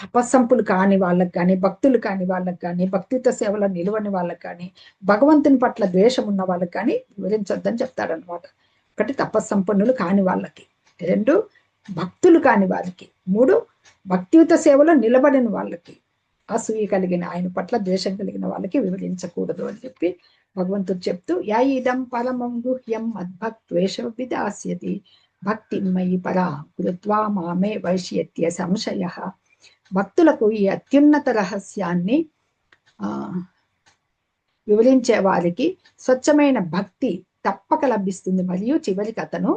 తపస్సంపులు కాని వాళ్ళకి కానీ, భక్తులు కాని వాళ్ళకి కానీ, భక్తియుత సేవలో నిలవని వాళ్ళకి కానీ, భగవంతుని పట్ల ద్వేషం ఉన్న వాళ్ళకి కానీ వివరించొద్దని చెప్తాడనమాట. ఒకటి తపస్సంపన్నులు కాని వాళ్ళకి, 2 భక్తులు కాని వారికి, 3 భక్తియుత సేవలో నిలబడిన వాళ్ళకి, అసూయ కలిగిన ఆయన పట్ల ద్వేషం కలిగిన వాళ్ళకి వివరించకూడదు అని చెప్పి భగవంతుడు చెప్తూ, యా ఇదం పరమం గుహ్యం మద్భక్త్వేష విదాస్యతి భక్తిమయి పరా కృత్వా మామే వైష్యత్య సంశయ. భక్తులకు ఈ అత్యున్నత రహస్యాన్ని వివరించే వారికి స్వచ్ఛమైన భక్తి తప్పక లభిస్తుంది, మరియు చివరికి అతను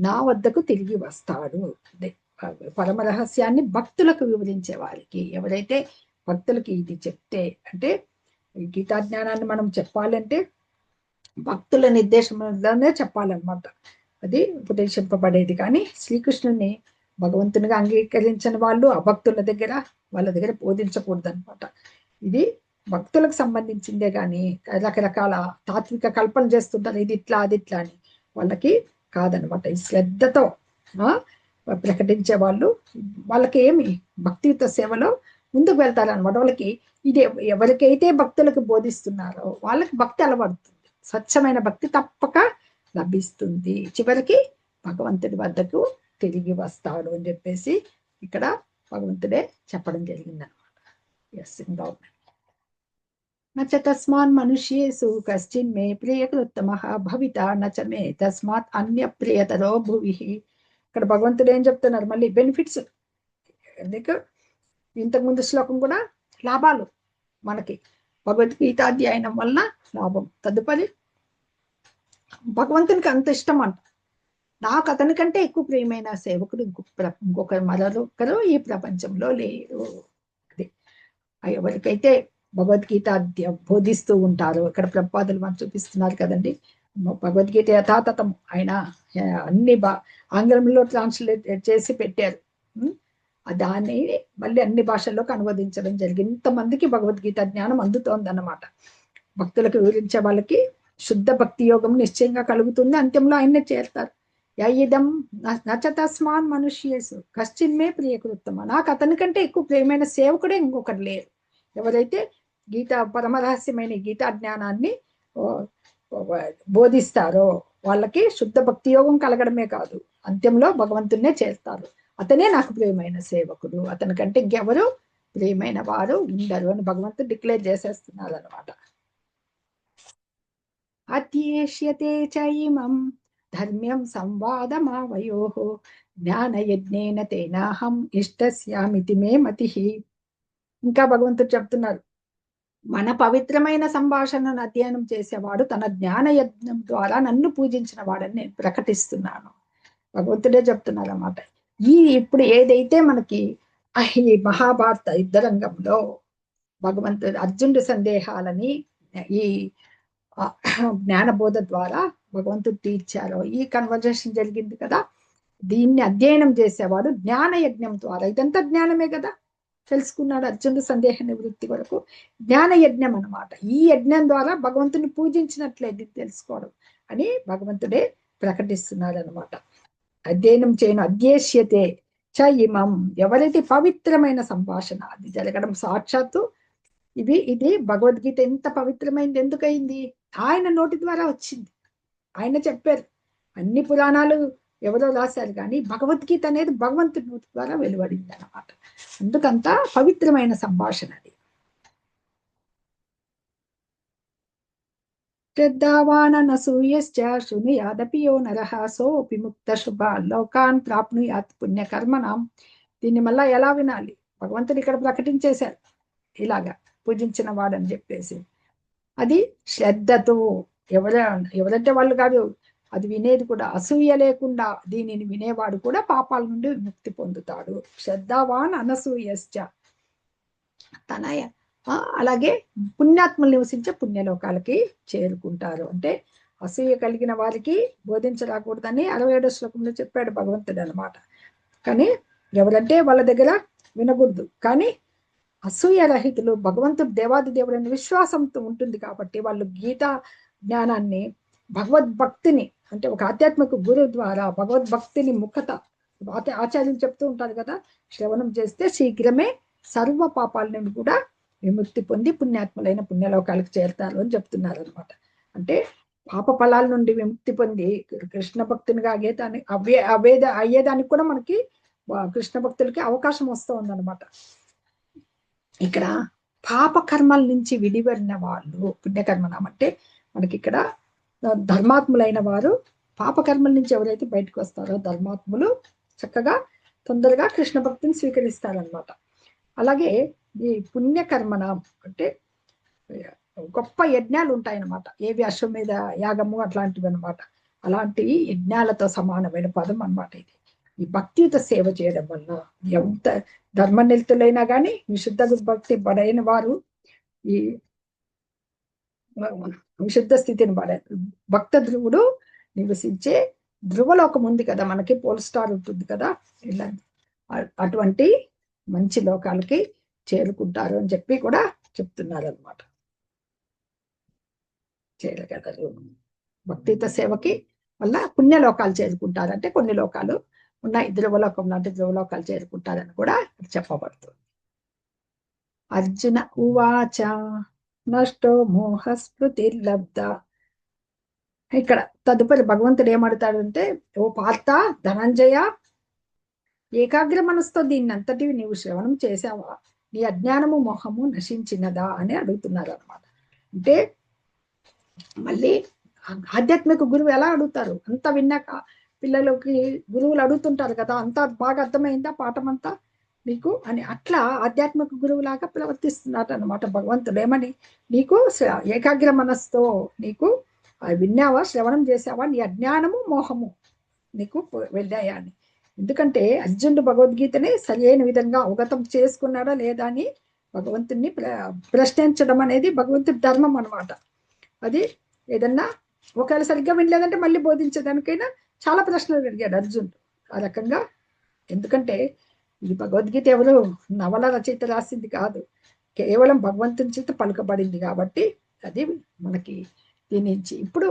నా వద్దకు తిరిగి వస్తాడు. పరమ రహస్యాన్ని భక్తులకు వివరించే వారికి, ఎవరైతే భక్తులకి ఇది చెప్తే, అంటే గీతా జ్ఞానాన్ని మనం చెప్పాలంటే భక్తుల నిర్దేశంలోనే చెప్పాలన్నమాట. అది ఉపదేశింపబడేది. కానీ శ్రీకృష్ణుని భగవంతునిగా అంగీకరించిన వాళ్ళు అభక్తుల దగ్గర, వాళ్ళ దగ్గర బోధించకూడదు అనమాట. ఇది భక్తులకు సంబంధించిందే కానీ రకరకాల తాత్విక కల్పన చేస్తుంటారు, ఇది ఇట్లా అది ఇట్లా అని, వాళ్ళకి కాదనమాట. ఈ శ్రద్ధతో ప్రకటించే వాళ్ళు, వాళ్ళకి ఏమి భక్తియుత సేవలో ముందుకు వెళ్తారనమాట. వాళ్ళకి ఇది ఎవరికైతే భక్తులకు బోధిస్తున్నారో వాళ్ళకి భక్తి అలవడుతుంది, స్వచ్ఛమైన భక్తి తప్పక లభిస్తుంది, చివరికి భగవంతుడి వద్దకు తిరిగి వస్తాడు అని చెప్పేసి ఇక్కడ భగవంతుడే చెప్పడం జరిగింది అనమాట. ఎస్, నచ తస్మాన్ మనుష్యేసు కశ్చిన్ మే ప్రియకృత్తమః భవిత నచ మే తస్మాత్ అన్య ప్రియతరో భువి. ఇక్కడ భగవంతుడు ఏం చెప్తున్నారు, మళ్ళీ బెనిఫిట్స్. ఎందుకు ఇంతకుముందు శ్లోకం కూడా లాభాలు మనకి భగవద్గీతాధ్యయనం వలన లాభం. తదుపరి భగవంతునికి అంత ఇష్టం అంట, నాకు అతని కంటే ఎక్కువ ప్రియమైన సేవకుడు మరొకరు ఈ ప్రపంచంలో లేరు. అది ఎవరికైతే భగవద్గీత బోధిస్తూ ఉంటారు, ఇక్కడ ప్రభుపాదులు మనం చూపిస్తున్నారు కదండి, భగవద్గీత యథాతథం ఆయన అన్ని ఆంగ్లంలో ట్రాన్స్లేట్ చేసి పెట్టారు. దాన్ని మళ్ళీ అన్ని భాషల్లోకి అనువదించడం జరిగింది. ఇంతమందికి భగవద్గీత జ్ఞానం అందుతోందన్నమాట. భక్తులకు వివరించే వాళ్ళకి శుద్ధ భక్తి యోగం నిశ్చయంగా కలుగుతుంది, అంత్యంలో ఆయన్నే చేరుతారు. యయిదం నచ తస్మాన్ మనుష్యేసు కశ్చిన్మే ప్రియకృత్తమ, నాకు అతని కంటే ఎక్కువ ప్రియమైన సేవకుడే ఇంకొకరు లేరు. ఎవరైతే పరమరహస్యమైన గీతా జ్ఞానాన్ని బోధిస్తారో వాళ్ళకి శుద్ధ భక్తి యోగం కలగడమే కాదు, అంత్యంలో భగవంతున్నే చేస్తారు. అతనే నాకు ప్రియమైన సేవకుడు, అతని కంటే ఇంకెవరు ప్రియమైన వారు ఉండరు అని భగవంతుడు డిక్లేర్ చేసేస్తున్నారు అనమాట. అత్యేష్యతే చ ఇమం ధర్మ్యం సంవాదమావయో జ్ఞానయజ్ఞేన తేనాహం ఇష్టస్యామితి మే మతి. ఇంకా భగవంతుడు చెప్తున్నారు, మన పవిత్రమైన సంభాషణను అధ్యయనం చేసేవాడు తన జ్ఞానయజ్ఞం ద్వారా నన్ను పూజించిన వాడని నేను ప్రకటిస్తున్నాను. భగవంతుడే చెప్తున్నారు అన్నమాట. ఇప్పుడు ఏదైతే మనకి ఈ మహాభారత యుద్ధరంగంలో భగవంతుడు అర్జునుడి సందేహాలని ఈ జ్ఞానబోధ ద్వారా భగవంతుడు తీర్చారో, ఈ కన్వర్జేషన్ జరిగింది కదా, దీన్ని అధ్యయనం చేసేవాడు జ్ఞాన యజ్ఞం ద్వారా, ఇదంతా జ్ఞానమే కదా, తెలుసుకున్నాడు అర్జునుడు సందేహ నివృత్తి వరకు, జ్ఞాన యజ్ఞం అనమాట. ఈ యజ్ఞం ద్వారా భగవంతుని పూజించినట్లయితే తెలుసుకోవడం అని భగవంతుడే ప్రకటిస్తున్నాడు అనమాట. అధ్యయనం చేయను అధ్యేష్యతే చ ఇమం, ఎవరైతే పవిత్రమైన సంభాషణ అది జరగడం సాక్షాత్తు ఇది భగవద్గీత ఎంత పవిత్రమైంది ఎందుకయింది, ఆయన నోటి ద్వారా వచ్చింది, ఆయన చెప్పారు. అన్ని పురాణాలు ఎవరో రాశారు కానీ భగవద్గీత అనేది భగవంతుడి నోటి ద్వారా వెలువడింది అనమాట. అందుకంతా పవిత్రమైన సంభాషణ అది. శ్రద్ధావాననసూయశ్చ శృణుయాదపి యో నరః సోపి ముక్త శుభ లోకాన్ ప్రాప్నుయాత్ పుణ్యకర్మణాం. దీన్ని మళ్ళా ఎలా వినాలి, భగవంతుడు ఇక్కడ ప్రకటించేశారు ఇలాగా పూజించిన వాడని చెప్పేసి. అది శ్రద్ధతో ఎవరంటే వాళ్ళు కాదు, అది వినేది కూడా అసూయ లేకుండా దీనిని వినేవాడు కూడా పాపాల నుండి విముక్తి పొందుతాడు. శ్రద్ధావాన్ అనసూయశ్చ, తనయ అలాగే పుణ్యాత్మలు నివసించే పుణ్యలోకాలకి చేరుకుంటారు. అంటే అసూయ కలిగిన వారికి బోధించరాకూడదని 67వ శ్లోకంలో చెప్పాడు భగవంతుడు అనమాట. కానీ ఎవరంటే వాళ్ళ దగ్గర వినకూడదు. కానీ అసూయ రహితులు, భగవంతుడు దేవాది దేవుడని విశ్వాసంతో ఉంటుంది కాబట్టి వాళ్ళు గీతా జ్ఞానాన్ని, భగవద్భక్తిని, అంటే ఒక ఆధ్యాత్మిక గురువు ద్వారా భగవద్భక్తిని ముఖత ఆచార్యులు చెప్తూ ఉంటారు కదా, శ్రవణం చేస్తే శీఘ్రమే సర్వ పాపాల నుండి కూడా విముక్తి పొంది పుణ్యాత్ములైన పుణ్యలోకాలకు చేరుతారు అని చెప్తున్నారు అనమాట. అంటే పాప ఫలాల నుండి విముక్తి పొంది కృష్ణ భక్తునిగా అయ్యేదానికి కూడా మనకి కృష్ణ భక్తులకి అవకాశం వస్తూ ఉందన్నమాట. ఇక్కడ పాప కర్మల నుంచి విడివడిన వాళ్ళు పుణ్యకర్మనం అంటే మనకి ఇక్కడ ధర్మాత్ములైన వారు పాపకర్మల నుంచి ఎవరైతే బయటకు వస్తారో ధర్మాత్ములు చక్కగా తొందరగా కృష్ణ భక్తిని స్వీకరిస్తారనమాట. అలాగే ఈ పుణ్యకర్మనం అంటే గొప్ప యజ్ఞాలు ఉంటాయన్నమాట. ఏవి అశ్వమేధ యాగము అట్లాంటివి అనమాట. అలాంటి యజ్ఞాలతో సమానమైన పదం అనమాట ఇది. ఈ భక్తియుత సేవ చేయడం వల్ల ఎంత ధర్మనిరతులైనా కానీ విశుద్ధ భక్తి పడైన వారు ఈ విశుద్ధ స్థితిని భక్త ధ్రువుడు నివసించే ధ్రువలోకం ఉంది కదా మనకి, పోల్ స్టార్ ఉంటుంది కదా, ఇలా అటువంటి మంచి లోకాలకి చేరుకుంటారు అని చెప్పి కూడా చెప్తున్నారు అనమాట. చేరగలరు భక్తియుత సేవకి వల్ల పుణ్యలోకాలు చేరుకుంటారు. అంటే కొన్ని లోకాలు ఉన్నాయి, ధ్రువలోకం లాంటి ధ్రువలోకాలు చేరుకుంటారని కూడా చెప్పబడుతుంది. అర్జున ఉవాచ నష్టో మోహస్మృతిర్లబ్ధ. ఇక్కడ తదుపరి భగవంతుడు ఏమడతాడంటే, ఓ పార్థ ధనంజయ, ఏకాగ్ర మనసుతో దీన్ని అంతటివి నీవు శ్రవణం చేసావా? నీ అజ్ఞానము మోహము నశించినదా అని అడుగుతున్నారు అనమాట. అంటే మళ్ళీ ఆధ్యాత్మిక గురువు ఎలా అడుగుతారు? అంత విన్నాక పిల్లలకి గురువులు అడుగుతుంటారు కదా, అంతా బాగా అర్థమైందా పాఠం అంతా నీకు అని, అట్లా ఆధ్యాత్మిక గురువులాగా ప్రవర్తిస్తున్నారు అనమాట భగవంతుడు. ఏమని, నీకు ఏకాగ్ర మనస్సుతో నీకు విన్నావా, శ్రవణం చేసావా, నీ అజ్ఞానము మోహము నీకు వెళ్ళాయా అని. ఎందుకంటే అర్జునుడు భగవద్గీతని సరైన విధంగా అవగతం చేసుకున్నాడా లేదా అని భగవంతుని ప్రశ్నించడం అనేది భగవంతుడి ధర్మం అనమాట. అది ఏదన్నా ఒకవేళ సరిగ్గా వినలేదంటే మళ్ళీ బోధించేదానికైనా చాలా ప్రశ్నలు అడిగాడు అర్జునుడు ఆ రకంగా. ఎందుకంటే ఈ భగవద్గీత ఎవరు నవల రచయిత రాసింది కాదు, కేవలం భగవంతుని చేత పలుకబడింది కాబట్టి అది మనకి దీని నుంచి. ఇప్పుడు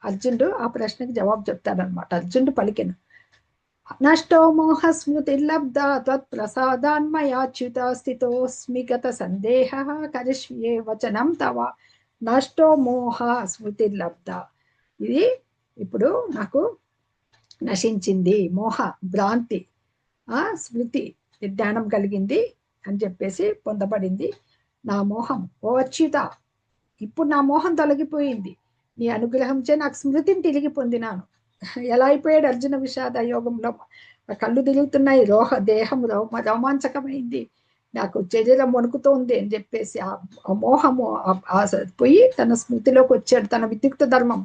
అర్జునుడు ఆ ప్రశ్నకి జవాబు చెప్తాడనమాట. అర్జునుడు పలికెను, నష్టో మోహ స్మృతిర్లబ్ధ త్వత్ప్రసాదాన్మయాచ్యుత స్థితోస్మి గత సందేహ కరిష్యే వచనం తవ. నష్టో మోహ స్మృతిర్లబ్ధ, ఇది ఇప్పుడు నాకు నశించింది, మోహ భ్రాంతి, స్మృతి జ్ఞానం కలిగింది అని చెప్పేసి పొందబడింది. నా మోహం ఓ అచ్యుత, ఇప్పుడు నా మోహం తొలగిపోయింది, నీ అనుగ్రహంచే నాకు స్మృతిని తిరిగి పొందినాను. ఎలా అయిపోయాడు అర్జున విషాద యోగంలో, కళ్ళు తిరుగుతున్నాయి, దేహం రోమాంచకమైంది, నాకు శరీరం వణుకుతోంది అని చెప్పేసి ఆ మోహము పోయి తన స్మృతిలోకి వచ్చాడు. తన విద్యుక్త ధర్మం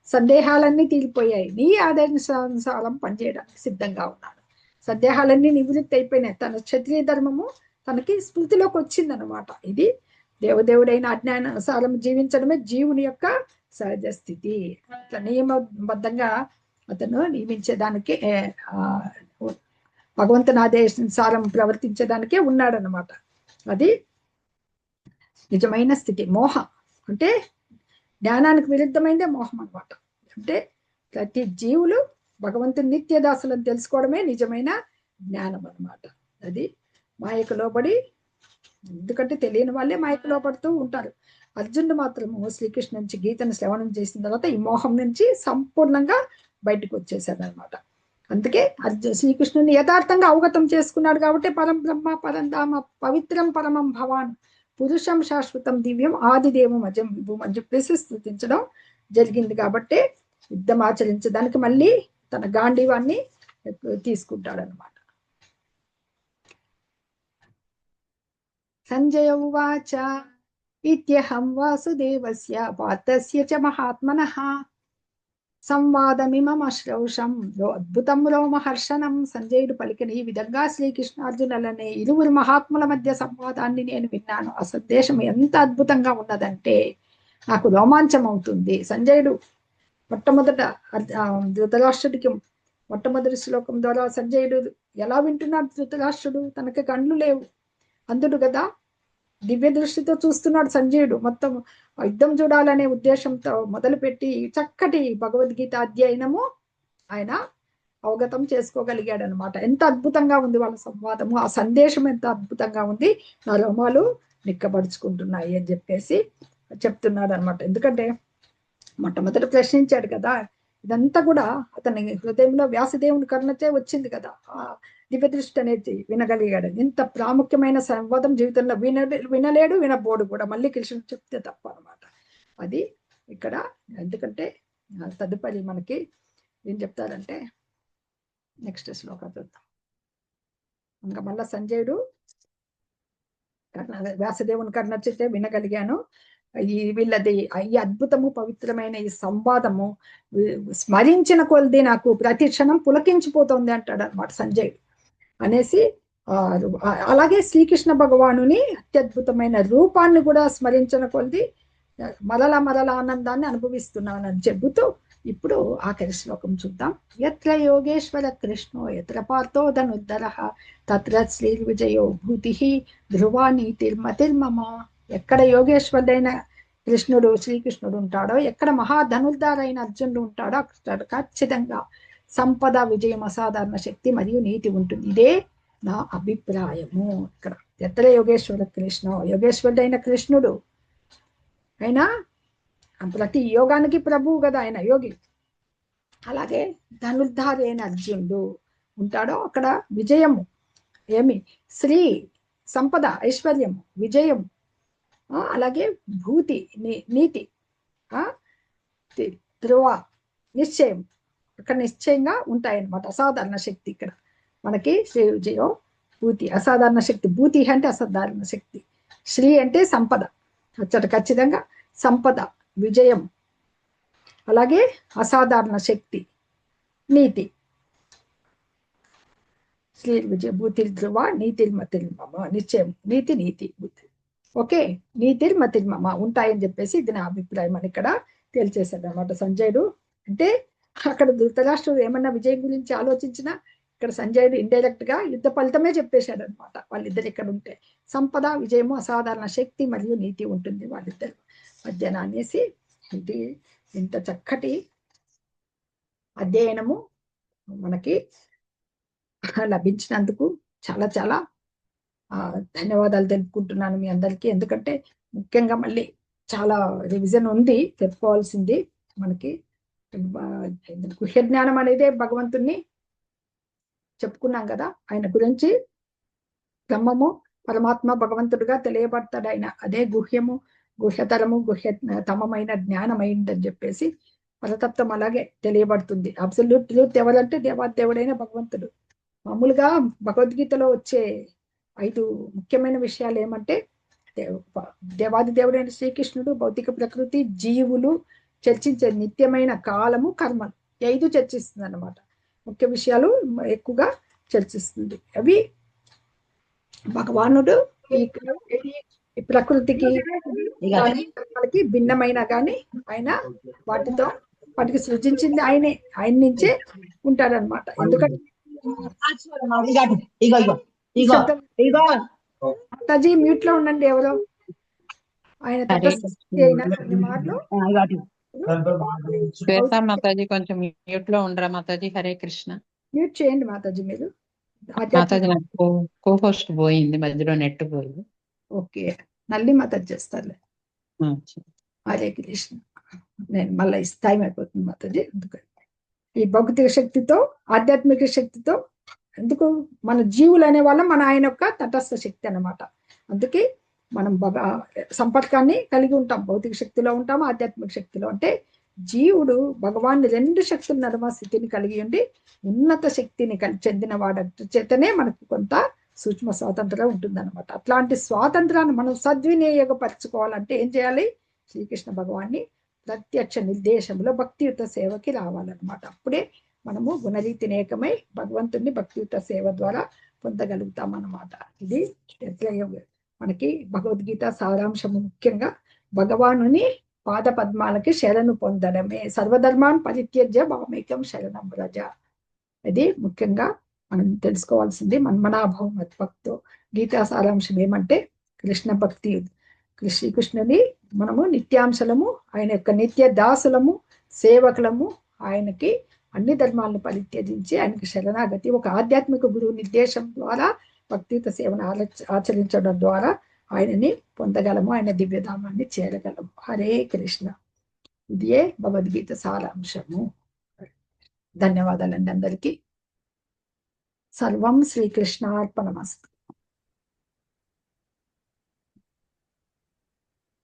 సందేహాలన్నీ తీరిపోయాయి, నీ ఆదేశానుసారం పనిచేయడానికి సిద్ధంగా ఉన్నాడు. సందేహాలన్నీ నివృత్తి అయిపోయినాయి, తన క్షత్రియ ధర్మము తనకి స్మృతిలోకి వచ్చిందనమాట. ఇది దేవదేవుడైన అజ్ఞానానుసారం జీవించడమే జీవుని యొక్క సహజ స్థితి. అట్లా నియమబద్ధంగా అతను నియమించేదానికి భగవంతుని ఆదేశానుసారం ప్రవర్తించేదానికే ఉన్నాడనమాట. అది నిజమైన స్థితి. మోహం అంటే జ్ఞానానికి విరుద్ధమైందే మోహం అనమాట. అంటే ప్రతి జీవులు భగవంతుని నిత్యదాసులను తెలుసుకోవడమే నిజమైన జ్ఞానం అనమాట. అది మాయకు లోబడి, ఎందుకంటే తెలియని వాళ్ళే మాయకు లోపడుతూ ఉంటారు. అర్జునుడు మాత్రము శ్రీకృష్ణ నుంచి గీతను శ్రవణం చేసిన తర్వాత ఈ మోహం నుంచి సంపూర్ణంగా బయటకు వచ్చేసాడు అనమాట. అందుకే శ్రీకృష్ణుని యథార్థంగా అవగతం చేసుకున్నాడు కాబట్టి పరం బ్రహ్మ పరంధామ పవిత్రం పరమం భవాన్ పురుషం శాశ్వతం దివ్యం ఆదిదేవం అజం విభూం అని చెప్పేసి స్థుతించడం జరిగింది. కాబట్టి యుద్ధం ఆచరించడానికి మళ్ళీ తన గాంధీవాన్ని తీసుకుంటాడనమాట. సంజయ ఉవాచ ఇత్యహం వాసుదేవస్య పార్థస్య చ మహాత్మనః సంవాదమిమశ్రౌషం అద్భుతం రోమహర్షణం. సంజయుడు పలికిన ఈ విధంగా శ్రీకృష్ణార్జునులనే ఇరువురు మహాత్ముల మధ్య సంవాదాన్ని నేను విన్నాను. ఆ సందేశం ఎంత అద్భుతంగా ఉన్నదంటే నాకు రోమాంచం అవుతుంది. సంజయుడు మొట్టమొదట ధృతరాష్ట్రుడికి మొట్టమొదటి శ్లోకం ద్వారా సంజయుడు ఎలా వింటున్నాడు? ధృతరాష్ట్రుడు తనకి కళ్ళు లేవు, అందుడు కదా, దివ్య దృష్టితో చూస్తున్నాడు సంజయుడు. మొత్తం యుద్ధం చూడాలనే ఉద్దేశంతో మొదలుపెట్టి చక్కటి భగవద్గీత అధ్యయనము ఆయన అవగతం చేసుకోగలిగాడు అనమాట. ఎంత అద్భుతంగా ఉంది వాళ్ళ సంవాదము, ఆ సందేశం ఎంత అద్భుతంగా ఉంది, నా రోమాలు నిక్కబడుచుకుంటున్నాయి అని చెప్పేసి చెప్తున్నాడు అనమాట. ఎందుకంటే మొట్టమొదటి ప్రశ్నించాడు కదా, ఇదంతా కూడా అతని హృదయంలో వ్యాసదేవుని కరుణతే వచ్చింది కదా, ఆ దివ్య దృష్టి అనేది వినగలిగాడు. ఇంత ప్రాముఖ్యమైన సంవాదం జీవితంలో వినలేడు, వినబోడు కూడా, మళ్ళీ కృష్ణుడు చెప్తే తప్ప అనమాట. అది ఇక్కడ. ఎందుకంటే తదుపరి మనకి ఏం చెప్తారంటే నెక్స్ట్ శ్లోకం చూద్దాం. ఇంకా మళ్ళా సంజయుడు వ్యాసదేవుని కర్ణచితే వినగలిగాను, వీళ్ళది ఈ అద్భుతము పవిత్రమైన ఈ సంవాదము స్మరించిన కొలది నాకు ప్రతి క్షణం పులకించిపోతుంది అంటాడు అనమాట సంజయుడు. అనేసి అలాగే శ్రీకృష్ణ భగవానుని అత్యద్భుతమైన రూపాన్ని కూడా స్మరించిన కొలది మరల ఆనందాన్ని అనుభవిస్తున్నానని చెబుతూ ఇప్పుడు ఆఖరి శ్లోకం చూద్దాం. ఎత్ర యోగేశ్వర కృష్ణో ఎత్ర పార్థో ధనుద్ధరః తత్ర శ్రీ విజయో భూతి ధ్రువా నీతిర్మతిర్మమ. ఎక్కడ యోగేశ్వరుడైన కృష్ణుడు శ్రీకృష్ణుడు ఉంటాడో, ఎక్కడ మహాధనుర్ధారైన అర్జునుడు ఉంటాడో అక్కడ ఖచ్చితంగా సంపద, విజయం, అసాధారణ శక్తి మరియు నీతి ఉంటుంది. ఇదే నా అభిప్రాయము. ఇక్కడ ఎత్ర యోగేశ్వర కృష్ణో, యోగేశ్వరుడైన కృష్ణుడు, అయినా ప్రతి యోగానికి ప్రభువు కదా ఆయన, యోగి. అలాగే ధనుర్ధారైన అర్జునుడు ఉంటాడో అక్కడ విజయము, ఏమి శ్రీ సంపద, ఐశ్వర్యము, విజయము, అలాగే భూతి, నీతి, ధ్రువ, నిశ్చయం అక్కడ నిశ్చయంగా ఉంటాయన్నమాట. అసాధారణ శక్తి ఇక్కడ మనకి శ్రీ విజయో భూతి, అసాధారణ శక్తి. భూతి అంటే అసాధారణ శక్తి, శ్రీ అంటే సంపద, అచ్చట ఖచ్చితంగా సంపద, విజయం, అలాగే అసాధారణ శక్తి, నీతి. శ్రీ విజయ భూతి ధ్రువ నీతిర్మతిర్మమ, నిశ్చయం, నీతి బుద్ధి. ఓకే, నీతిర్మతిర్మమ ఉంటాయని చెప్పేసి ఇది నా అభిప్రాయం అని ఇక్కడ తేల్చేశాడు అనమాట సంజయుడు. అంటే అక్కడ ధృతరాష్ట్రుడు ఏమన్నా విజయం గురించి ఆలోచించినా ఇక్కడ సంజయుడు ఇండైరెక్ట్ గా యుద్ధ ఫలితమే చెప్పేశాడు అనమాట. వాళ్ళిద్దరు ఇక్కడ ఉంటే సంపద, విజయము, అసాధారణ శక్తి మరియు నీతి ఉంటుంది వాళ్ళిద్దరు మధ్యన అనేసి. ఇది ఇంత చక్కటి అధ్యయనము మనకి లభించినందుకు చాలా చాలా ధన్యవాదాలు తెలుపుకుంటున్నాను మీ అందరికీ. ఎందుకంటే ముఖ్యంగా మళ్ళీ చాలా రివిజన్ ఉంది చెప్పుకోవాల్సింది మనకి. గుహ్య జ్ఞానం అనేది భగవంతుణ్ణి చెప్పుకున్నాం కదా, ఆయన గురించి బ్రహ్మము, పరమాత్మ, భగవంతుడిగా తెలియబడతాడు ఆయన. అదే గుహ్యము, గుహ్యతరము, గుహ్యతమమైన జ్ఞానమైందని చెప్పేసి పరతత్వం అలాగే తెలియబడుతుంది. అబ్సల్యూట్ ట్రూత్ ఎవరంటే దేవాదేవుడైన భగవంతుడు. మామూలుగా భగవద్గీతలో వచ్చే 5 ముఖ్యమైన విషయాలు ఏమంటే దేవాది దేవుడైన శ్రీకృష్ణుడు, భౌతిక ప్రకృతి, జీవులు, చర్చించే నిత్యమైన కాలము, కర్మలు, 5 చర్చిస్తుంది అన్నమాట. ముఖ్య విషయాలు ఎక్కువగా చర్చిస్తుంది. అవి భగవానుడు ఈ ప్రకృతికి భిన్నమైన కానీ ఆయన వాటికి సృజించింది ఆయనే, ఆయన నుంచే ఉంటారనమాట. ఎందుకంటే మాతాజీ మ్యూట్ లో ఉండండి, ఎవరో ఆయన మాతాజీ కొంచెం మ్యూట్ లో ఉండరా మాతాజీ. హరే కృష్ణ. మ్యూట్ చేయండి మాతాజీ మీరు. మాతాజీ నాకు కో హోస్ట్ పోయింది, మధ్యలో నెట్ పోయింది. ఓకే, నల్లి మాతాజీ చేస్తారులే. హరే కృష్ణ. నేను మళ్ళీ టైం అయిపోతుంది మాతాజీ. అందుకని ఈ భౌతిక శక్తితో, ఆధ్యాత్మిక శక్తితో, ఎందుకు మన జీవులు అనే వాళ్ళం మన ఆయన యొక్క తటస్థ శక్తి అన్నమాట. అందుకే మనం సంపర్కాన్ని కలిగి ఉంటాం, భౌతిక శక్తిలో ఉంటాము, ఆధ్యాత్మిక శక్తిలో. అంటే జీవుడు భగవాన్ 2 శక్తుల నడుమ స్థితిని కలిగి ఉండి ఉన్నత శక్తిని చెందిన వాడి చేతనే మనకు కొంత సూక్ష్మ స్వాతంత్రం ఉంటుందన్నమాట. అట్లాంటి స్వాతంత్రాన్ని మనం సద్వినియోగపరచుకోవాలంటే ఏం చేయాలి? శ్రీకృష్ణ భగవాన్ని ప్రత్యక్ష నిర్దేశంలో భక్తియుత సేవకి రావాలన్నమాట. అప్పుడే మనము గుణరీతినేకమై భగవంతుని భక్తియుత సేవ ద్వారా పొందగలుగుతాం అన్నమాట. ఇది మనకి భగవద్గీత సారాంశము. ముఖ్యంగా భగవానుని పాద పద్మాలకి శరణు పొందడమే. సర్వధర్మాన్ పరిత్యజ్య మామేకం శరణం వ్రజ. ఇది ముఖ్యంగా మనం తెలుసుకోవాల్సింది. మన్మనాభవం మద్భక్తో. గీతా సారాంశం ఏమంటే కృష్ణ భక్తి, శ్రీకృష్ణుని మనము నిత్యాంశలము, ఆయన యొక్క నిత్య దాసులము, సేవకులము, ఆయనకి అన్ని ధర్మాలను పరిత్యజించి ఆయనకు శరణాగతి ఒక ఆధ్యాత్మిక గురువు నిర్దేశం ద్వారా భక్తియుత సేవను ఆచరించడం ద్వారా ఆయనని పొందగలము, ఆయన దివ్యధామాన్ని చేరగలము. హరే కృష్ణ. ఇదే భగవద్గీత సారాంశము. ధన్యవాదాలండి అందరికీ. సర్వం శ్రీకృష్ణార్పణమస్తు.